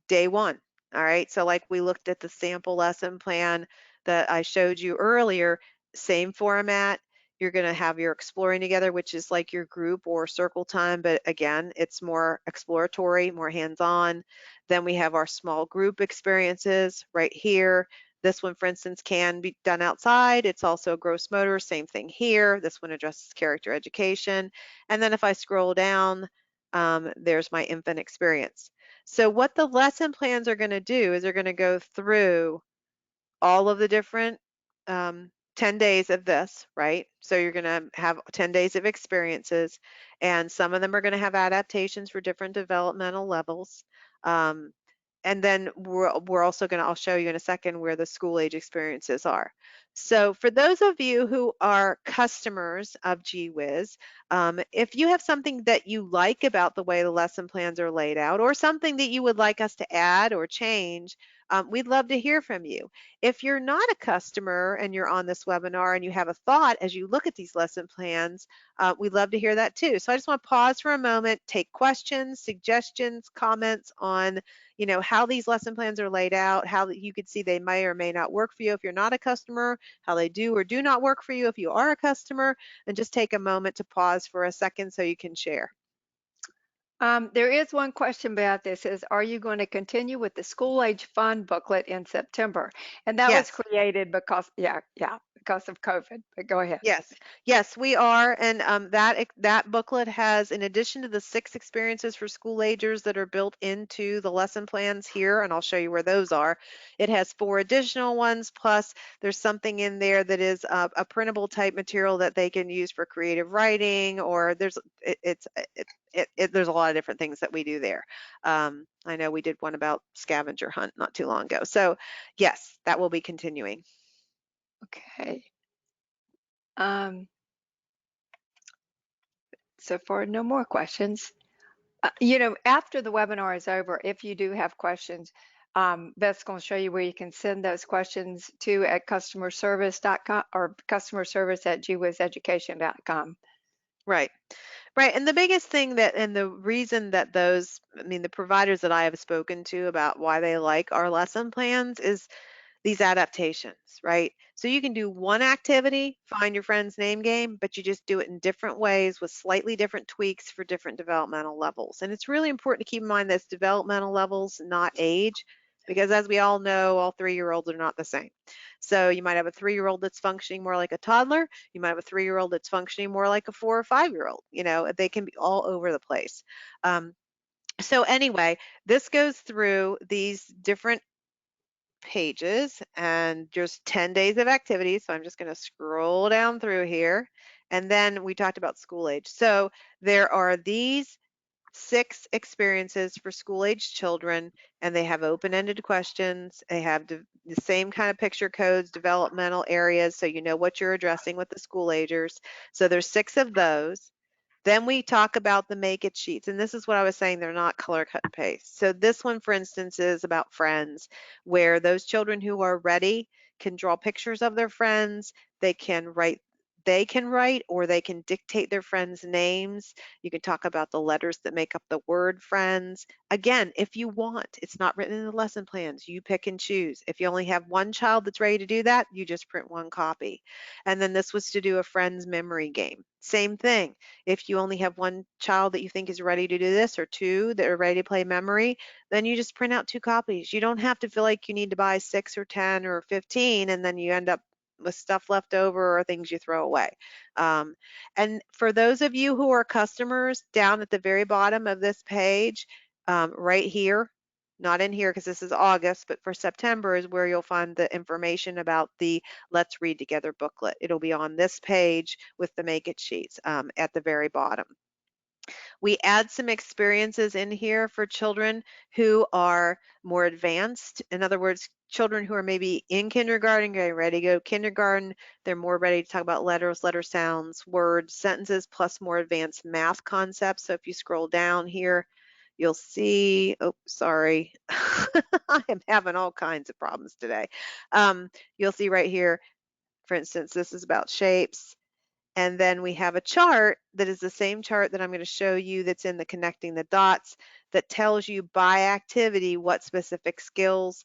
day one. All right. So like we looked at the sample lesson plan that I showed you earlier, same format. You're going to have your exploring together, which is like your group or circle time, but again, it's more exploratory, more hands-on. Then we have our small group experiences right here. This one, for instance, can be done outside. It's also a gross motor, same thing here. This one addresses character education. And then if I scroll down, there's my infant experience. So what the lesson plans are going to do is they're going to go through all of the different 10 days of this, right? So you're going to have 10 days of experiences, and some of them are going to have adaptations for different developmental levels. Um, and then we're also going to, I'll show you in a second where the school age experiences are. So for those of you who are customers of GWiz, if you have something that you like about the way the lesson plans are laid out or something that you would like us to add or change, we'd love to hear from you. If you're not a customer and you're on this webinar and you have a thought as you look at these lesson plans, we'd love to hear that too. So I just want to pause for a moment, take questions, suggestions, comments on how these lesson plans are laid out, how you could see they may or may not work for you if you're not a customer, how they do or do not work for you if you are a customer, and just take a moment to pause for a second so you can share. There is one question about this is, are you going to continue with the school age fun booklet in September? And that was Yes. created because, yeah, because of COVID, but go ahead. Yes, yes, we are, and that booklet has, in addition to the 6 experiences for school agers that are built into the lesson plans here, and I'll show you where those are. It has 4 additional ones, plus there's something in there that is a printable type material that they can use for creative writing, or there's a lot of different things that we do there. I know we did one about scavenger hunt not too long ago, so yes, that will be continuing. Okay. Um, so far, no more questions. After the webinar is over, if you do have questions, Beth's going to show you where you can send those questions to at customerservice.com or customerservice@gwizeducation.com. Right. Right. And the biggest thing that, and the reason that the providers that I have spoken to about why they like our lesson plans is these adaptations, right? So you can do one activity, find your friend's name game, but you just do it in different ways with slightly different tweaks for different developmental levels. And it's really important to keep in mind that's developmental levels, not age, because as we all know, all 3-year-olds are not the same. So you might have a 3-year-old that's functioning more like a toddler. You might have a 3-year-old that's functioning more like a 4 or 5-year-old. They can be all over the place. So anyway, this goes through these different pages and just 10 days of activities. So I'm just going to scroll down through here. And then we talked about school age. So there are these 6 experiences for school age children, and they have open-ended questions. They have the same kind of picture codes, developmental areas, so you know what you're addressing with the school agers. So there's 6 of those. Then we talk about the make it sheets. And this is what I was saying, they're not color cut and paste. So this one, for instance, is about friends, where those children who are ready can draw pictures of their friends. They can write they can write or they can dictate their friends' names. You can talk about the letters that make up the word friends. Again, if you want, it's not written in the lesson plans. You pick and choose. If you only have one child that's ready to do that, you just print one copy. And then this was to do a friend's memory game. Same thing. If you only have one child that you think is ready to do this or two that are ready to play memory, then you just print out two copies. You don't have to feel like you need to buy 6 or 10 or 15 and then you end up with stuff left over or things you throw away. Um, and for those of you who are customers, down at the very bottom of this page, right here, not in here because this is August, but for September is where you'll find the information about the Let's Read Together booklet. It'll be on this page with the Make It sheets at the very bottom. We add some experiences in here for children who are more advanced. In other words, children who are maybe in kindergarten, getting ready to go kindergarten, they're more ready to talk about letters, letter sounds, words, sentences, plus more advanced math concepts. So if you scroll down here, you'll see, oh, sorry, I am having all kinds of problems today. You'll see right here, for instance, this is about shapes. And then we have a chart that is the same chart that I'm going to show you that's in the connecting the dots that tells you by activity what specific skills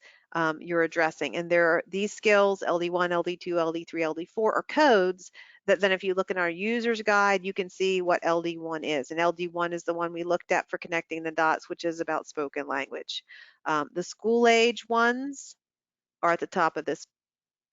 you're addressing. And there are these skills, LD1, LD2, LD3, LD4, are codes that then if you look in our user's guide, you can see what LD1 is. And LD1 is the one we looked at for connecting the dots, which is about spoken language. The school age ones are at the top of this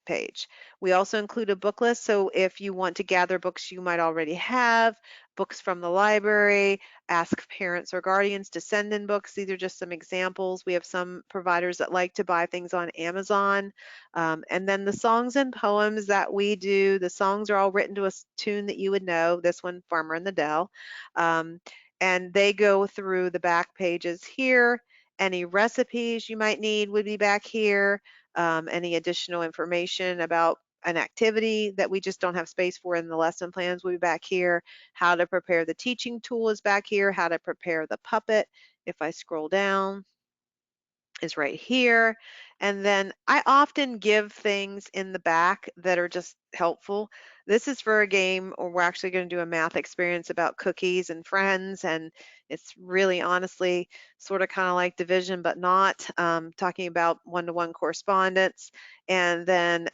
page. We also include a book list, so if you want to gather books you might already have, books from the library, ask parents or guardians to send in books. These are just some examples. We have some providers that like to buy things on Amazon. And then the songs and poems that we do, the songs are all written to a tune that you would know. This one, Farmer in the Dell. And they go through the back pages here. Any recipes you might need would be back here. Any additional information about an activity that we just don't have space for in the lesson plans will be back here. How to prepare the teaching tool is back here. How to prepare the puppet, if I scroll down, is right here. And then I often give things in the back that are just helpful. This is for a game, or we're actually going to do a math experience about cookies and friends. And it's really honestly sort of kind of like division, but not talking about one-to-one correspondence. And then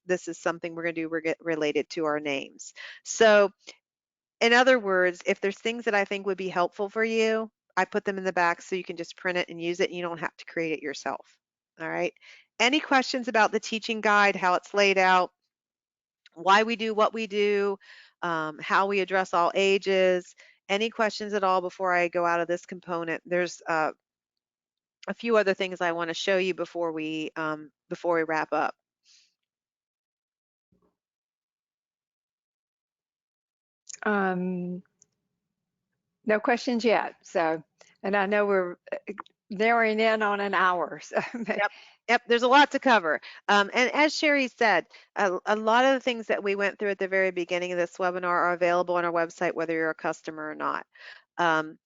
this is something we're going to do related to our names. So in other words, if there's things that I think would be helpful for you, I put them in the back so you can just print it and use it and you don't have to create it yourself. All right. Any questions about the teaching guide, how it's laid out, why we do what we do, how we address all ages, any questions at all before I go out of this component? There's a few other things I want to show you before we wrap up. No questions yet. So, and I know we're narrowing in on an hour. So, Yep. Yep, there's a lot to cover. And as Sherry said, a lot of the things that we went through at the very beginning of this webinar are available on our website, whether you're a customer or not. Um,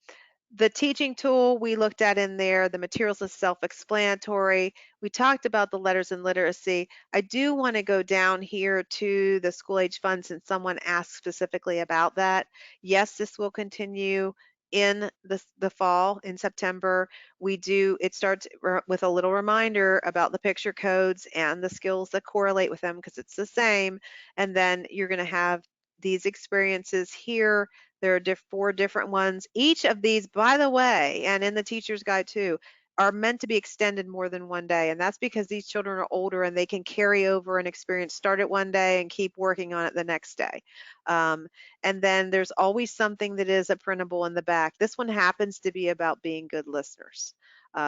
the teaching tool we looked at in there, the materials is self-explanatory. We talked about the letters and literacy. I do want to go down here to the school age fund since someone asked specifically about that. Yes, this will continue in the fall in September. It starts with a little reminder about the picture codes and the skills that correlate with them because it's the same. And then you're going to have these experiences here. There are 4 different ones. Each of these, by the way, and in the teacher's guide too, are meant to be extended more than one day. And that's because these children are older and they can carry over an experience, start it one day and keep working on it the next day. And then there's always something that is a printable in the back. This one happens to be about being good listeners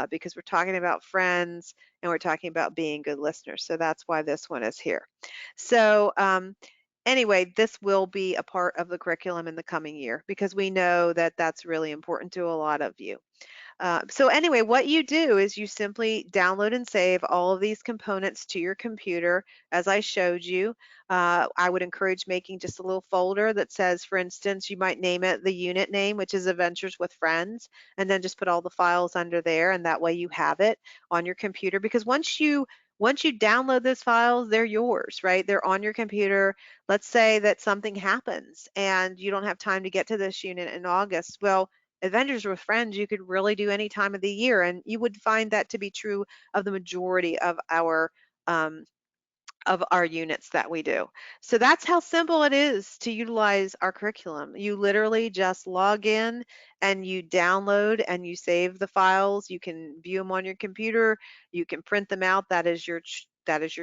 because we're talking about friends and we're talking about being good listeners. So that's why this one is here. So anyway, this will be a part of the curriculum in the coming year because we know that that's really important to a lot of you. So anyway, what you do is you simply download and save all of these components to your computer as I showed you. I would encourage making just a little folder that says, for instance, you might name it the unit name, which is Adventures with Friends, and then just put all the files under there, and that way you have it on your computer. Because once you Once you download those files, they're yours, right? They're on your computer. Let's say that something happens and you don't have time to get to this unit in August. Well, Adventures with Friends, you could really do any time of the year, and you would find that to be true of the majority um, of our units that we do. So that's how simple it is to utilize our curriculum. You literally just log in and you download and you save the files. You can view them on your computer. You can print them out. That is your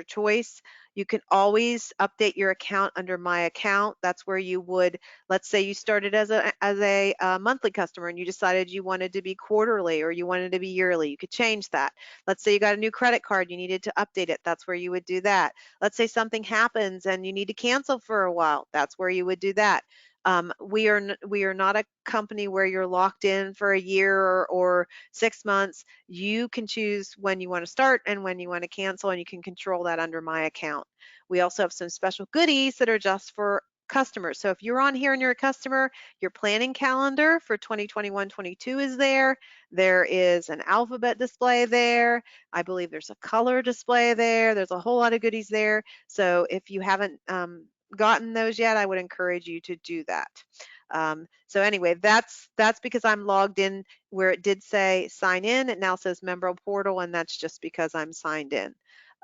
choice. You can always update your account under My Account. That's where you would, let's say you started as a monthly customer and you decided you wanted to be quarterly or you wanted to be yearly. You could change that. Let's say you got a new credit card, you needed to update it. That's where you would do that. Let's say something happens and you need to cancel for a while. That's where you would do that. We are not a company where you're locked in for a year or 6 months. You can choose when you want to start and when you want to cancel, and you can control that under My Account. We also have some special goodies that are just for customers. So if you're on here and you're a customer, your planning calendar for 2021-22 is there. There is an alphabet display there. I believe there's a color display there. There's a whole lot of goodies there. So if you haven't gotten those yet, I would encourage you to do that. So anyway, that's because I'm logged in where it did say sign in. It now says member portal, and that's just because I'm signed in.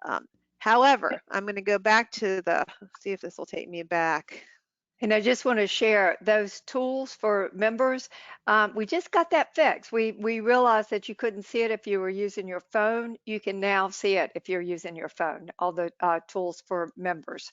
Um, However, I'm going to go back to see if this will take me back. And I just want to share those tools for members. We just got that fixed. We realized that you couldn't see it if you were using your phone. You can now see it if you're using your phone. All the tools for members.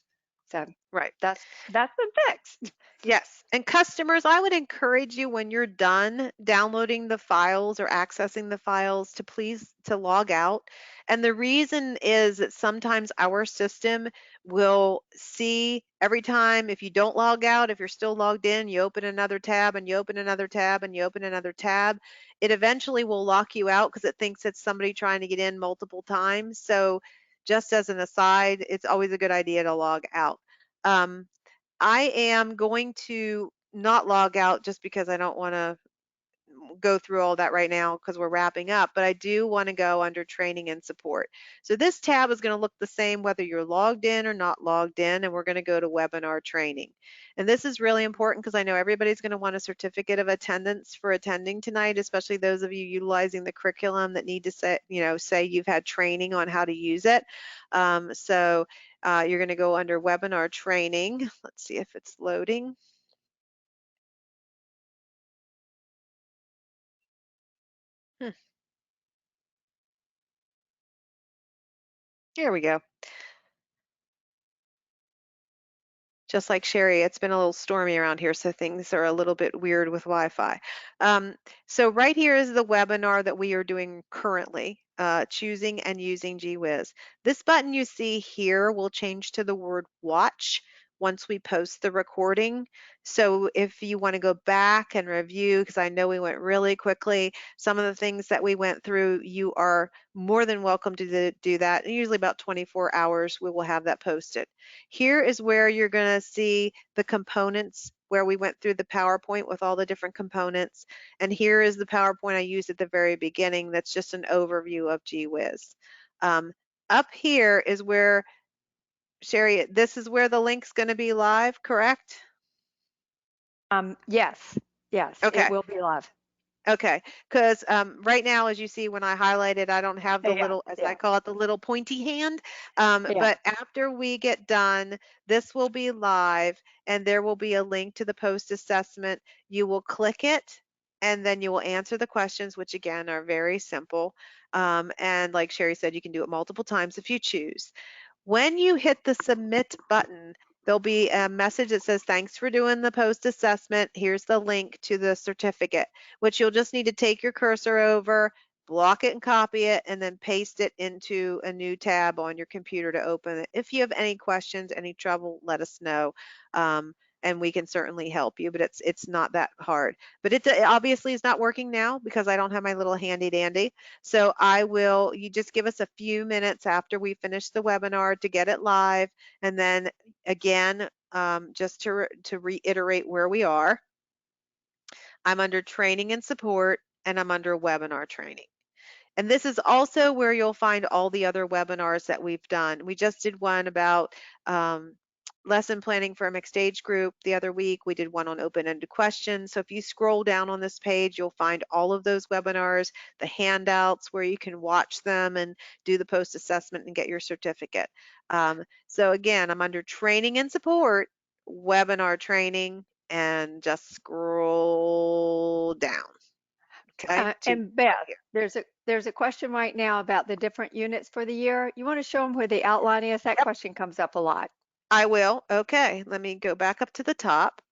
So Right. that's been fixed. Yes. And customers, I would encourage you when you're done downloading the files or accessing the files to please to log out. And the reason is that sometimes our system will see every time if you don't log out, if you're still logged in, you open another tab and you open another tab and you open another tab, it eventually will lock you out because it thinks it's somebody trying to get in multiple times. So just as an aside, it's always a good idea to log out. Um, I am going to not log out just because I don't want to go through all that right now because we're wrapping up, but I do want to go under training and support. So this tab is going to look the same whether you're logged in or not logged in, and we're going to go to webinar training. And this is really important because I know everybody's going to want a certificate of attendance for attending tonight, especially those of you utilizing the curriculum that need to say you've had training on how to use it. You're going to go under webinar training. Let's see if it's loading. Hmm, Here we go. Just like Sherry, it's been a little stormy around here, so things are a little bit weird with Wi-Fi. So right here is the webinar that we are doing currently, choosing and using GWiz. This button you see here will change to the word watch once we post the recording. So if you want to go back and review, because I know we went really quickly, some of the things that we went through, you are more than welcome to do that. Usually about 24 hours, we will have that posted. Here is where you're going to see the components where we went through the PowerPoint with all the different components. And here is the PowerPoint I used at the very beginning. That's just an overview of GWiz. Um, Up here is where, Sherry, this is where the link's going to be live, correct? Yes, yes, it Okay. will be live. Okay, because right now, as you see, when I highlighted, I don't have the Yeah, little, as I yeah, call it, the little pointy hand. yeah. But after we get done, this will be live and there will be a link to the post assessment. You will click it and then you will answer the questions, which again are very simple. And like Sherry said, you can do it multiple times if you choose. When you hit the submit button, there'll be a message that says, thanks for doing the post assessment. Here's the link to the certificate, which you'll just need to take your cursor over, block it and copy it, and then paste it into a new tab on your computer to open it. If you have any questions, any trouble, let us know. And we can certainly help you, but it's not that hard. But it obviously is not working now because I don't have my little handy dandy. So you just give us a few minutes after we finish the webinar to get it live. And then again, just to reiterate where we are, I'm under training and support and I'm under webinar training. And this is also where you'll find all the other webinars that we've done. We just did one about um, lesson planning for a mixed age group the other week. We did one on open-ended questions. So if you scroll down on this page, you'll find all of those webinars, the handouts where you can watch them and do the post-assessment and get your certificate. So again, I'm under training and support, webinar training, and just scroll down, okay, to And Beth, here. there's a question right now about the different units for the year. You want to show them where the outline is? That Yep, question comes up a lot. I will. Okay, let me go back up to the top.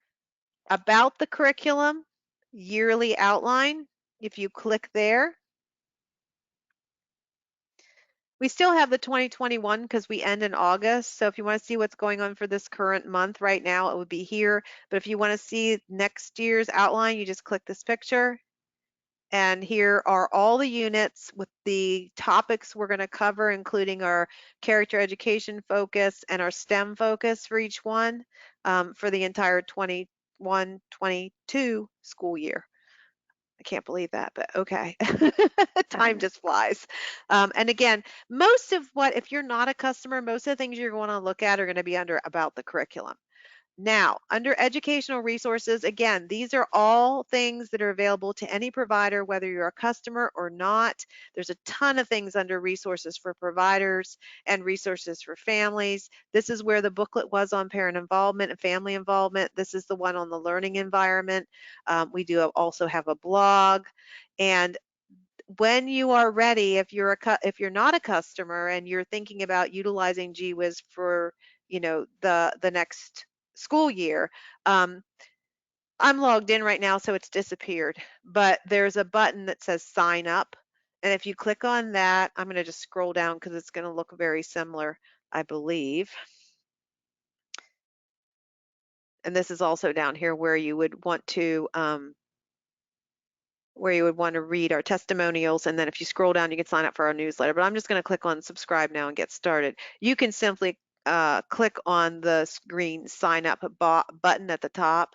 About the curriculum, yearly outline. If you click there, we still have the 2021 because we end in August. So if you want to see what's going on for this current month right now, it would be here. But if you want to see next year's outline, you just click this picture. And here are all the units with the topics we're going to cover, including our character education focus and our STEM focus for each one for the entire 21-22 school year. I can't believe that, but okay. Time just flies. And again, most of what, if you're not a customer, most of the things you're going to look at are going to be under about the curriculum. Now, under educational resources, again, these are all things that are available to any provider, whether you're a customer or not. There's a ton of things under resources for providers and resources for families. This is where the booklet was on parent involvement and family involvement. This is the one on the learning environment. We do also have a blog. And when you are ready, if you're not a customer and you're thinking about utilizing GWiz for, the next school year, um, I'm logged in right now, so it's disappeared. But there's a button that says sign up. And if you click on that, I'm going to just scroll down because it's going to look very similar, I believe. And this is also down here where you would want to read our testimonials. And then if you scroll down, you can sign up for our newsletter. But I'm just going to click on subscribe now and get started. You can simply click on the green sign up button at the top.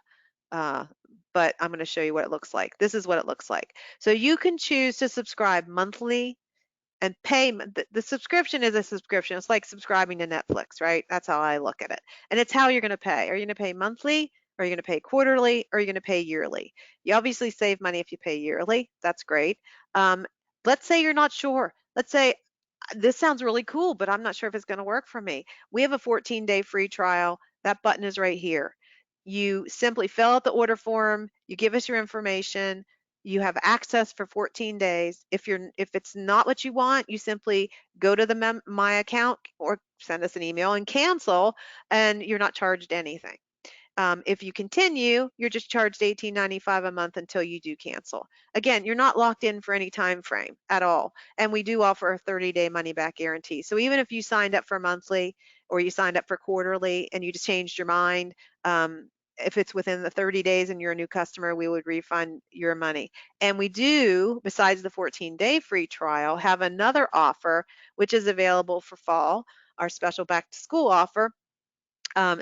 But I'm going to show you what it looks like. This is what it looks like. So you can choose to subscribe monthly and payment. The subscription is a subscription. It's like subscribing to Netflix, right? That's how I look at it. And it's how you're going to pay. Are you going to pay monthly? Are you going to pay quarterly? Or are you going to pay yearly? You obviously save money if you pay yearly. That's great. Um, let's say you're not sure. Let's say this sounds really cool, but I'm not sure if it's going to work for me. We have a 14-day free trial. That button is right here. You simply fill out the order form, you give us your information, you have access for 14 days. If it's not what you want, you simply go to the my account or send us an email and cancel, and you're not charged anything. If you continue, you're just charged $18.95 a month until you do cancel. Again, you're not locked in for any time frame at all. And we do offer a 30-day money back guarantee. So even if you signed up for monthly or you signed up for quarterly and you just changed your mind, if it's within the 30 days and you're a new customer, we would refund your money. And we do, besides the 14-day free trial, have another offer, which is available for fall, our special back to school offer.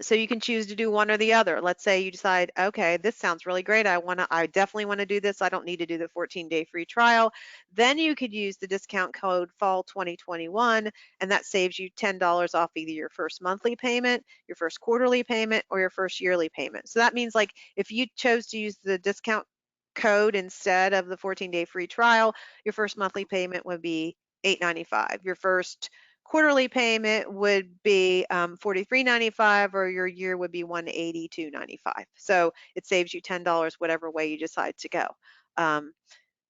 So you can choose to do one or the other. Let's say you decide, okay, this sounds really great. I definitely want to do this. I don't need to do the 14-day free trial. Then you could use the discount code fall 2021, and that saves you $10 off either your first monthly payment, your first quarterly payment, or your first yearly payment. So that means like if you chose to use the discount code instead of the 14-day free trial, your first monthly payment would be $8.95. Your first quarterly payment would be $43.95, or your year would be $182.95. So it saves you $10 whatever way you decide to go.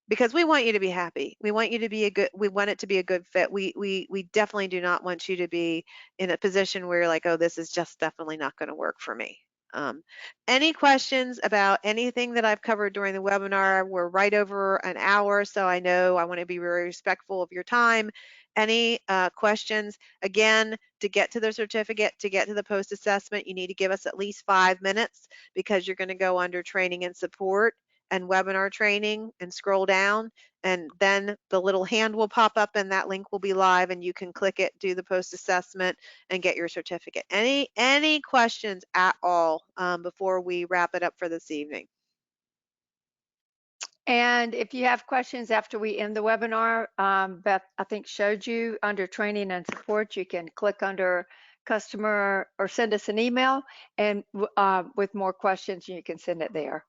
Because we want you to be happy. We want you to be we want it to be a good fit. We definitely do not want you to be in a position where you're like, oh, this is just definitely not going to work for me. Um, any questions about anything that I've covered during the webinar? We're right over an hour, so I know I want to be very respectful of your time. Any questions? Again, to get to the certificate, to get to the post assessment, you need to give us at least 5 minutes because you're going to go under training and support and webinar training and scroll down, and then the little hand will pop up and that link will be live and you can click it, do the post assessment, and get your certificate. Any questions at all before we wrap it up for this evening? And if you have questions after we end the webinar, Beth, I think showed you under training and support, you can click under customer or send us an email and with more questions, you can send it there.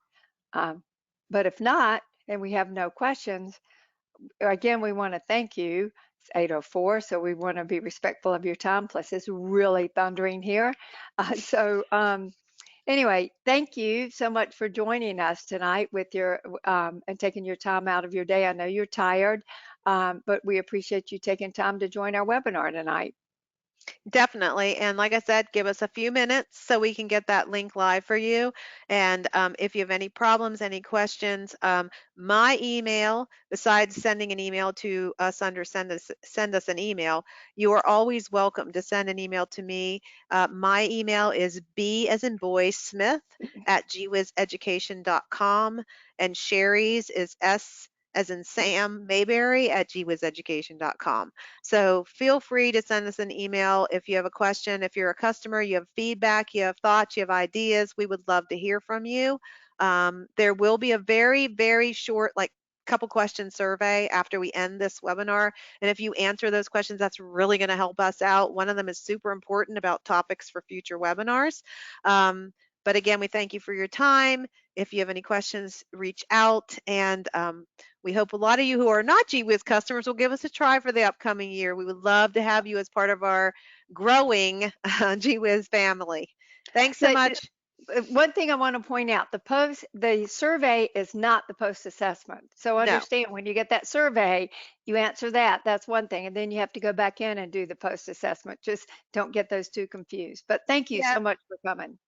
Um, but if not, and we have no questions, again, we want to thank you. It's 8:04, so we want to be respectful of your time. Plus, it's really thundering here. Anyway, thank you so much for joining us tonight with your and taking your time out of your day. I know you're tired, but we appreciate you taking time to join our webinar tonight. Definitely. And like I said, give us a few minutes so we can get that link live for you. And if you have any problems, any questions, my email, besides sending an email to us under send us an email, you are always welcome to send an email to me. My email is B as in boy Smith at gwizeducation.com, and Sherry's is S as in Sam Mayberry at gwizeducation.com. So feel free to send us an email if you have a question. If you're a customer, you have feedback, you have thoughts, you have ideas, we would love to hear from you. There will be a very, very short, like couple question survey after we end this webinar. And if you answer those questions, that's really going to help us out. One of them is super important about topics for future webinars. But again, we thank you for your time. If you have any questions, reach out. And we hope a lot of you who are not GWiz customers will give us a try for the upcoming year. We would love to have you as part of our growing GWiz family. Thanks so The, much. one thing I want to point out, the survey is not the post assessment. So No. understand when you get that survey, you answer that, that's one thing. And then you have to go back in and do the post assessment. Just don't get those two confused. But thank you Yeah. so much for coming.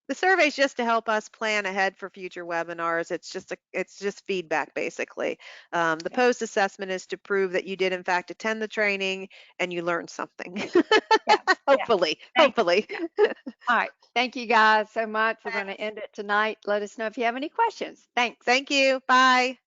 The survey is just to help us plan ahead for future webinars. It's just feedback basically. The Yeah. post assessment is to prove that you did in fact attend the training and you learned something. Yeah. Yeah. Hopefully, Thank you. hopefully. Yeah. All right. Thank you guys so much. We're going to end it tonight. Let us know if you have any questions. Thanks. Thank you. Bye.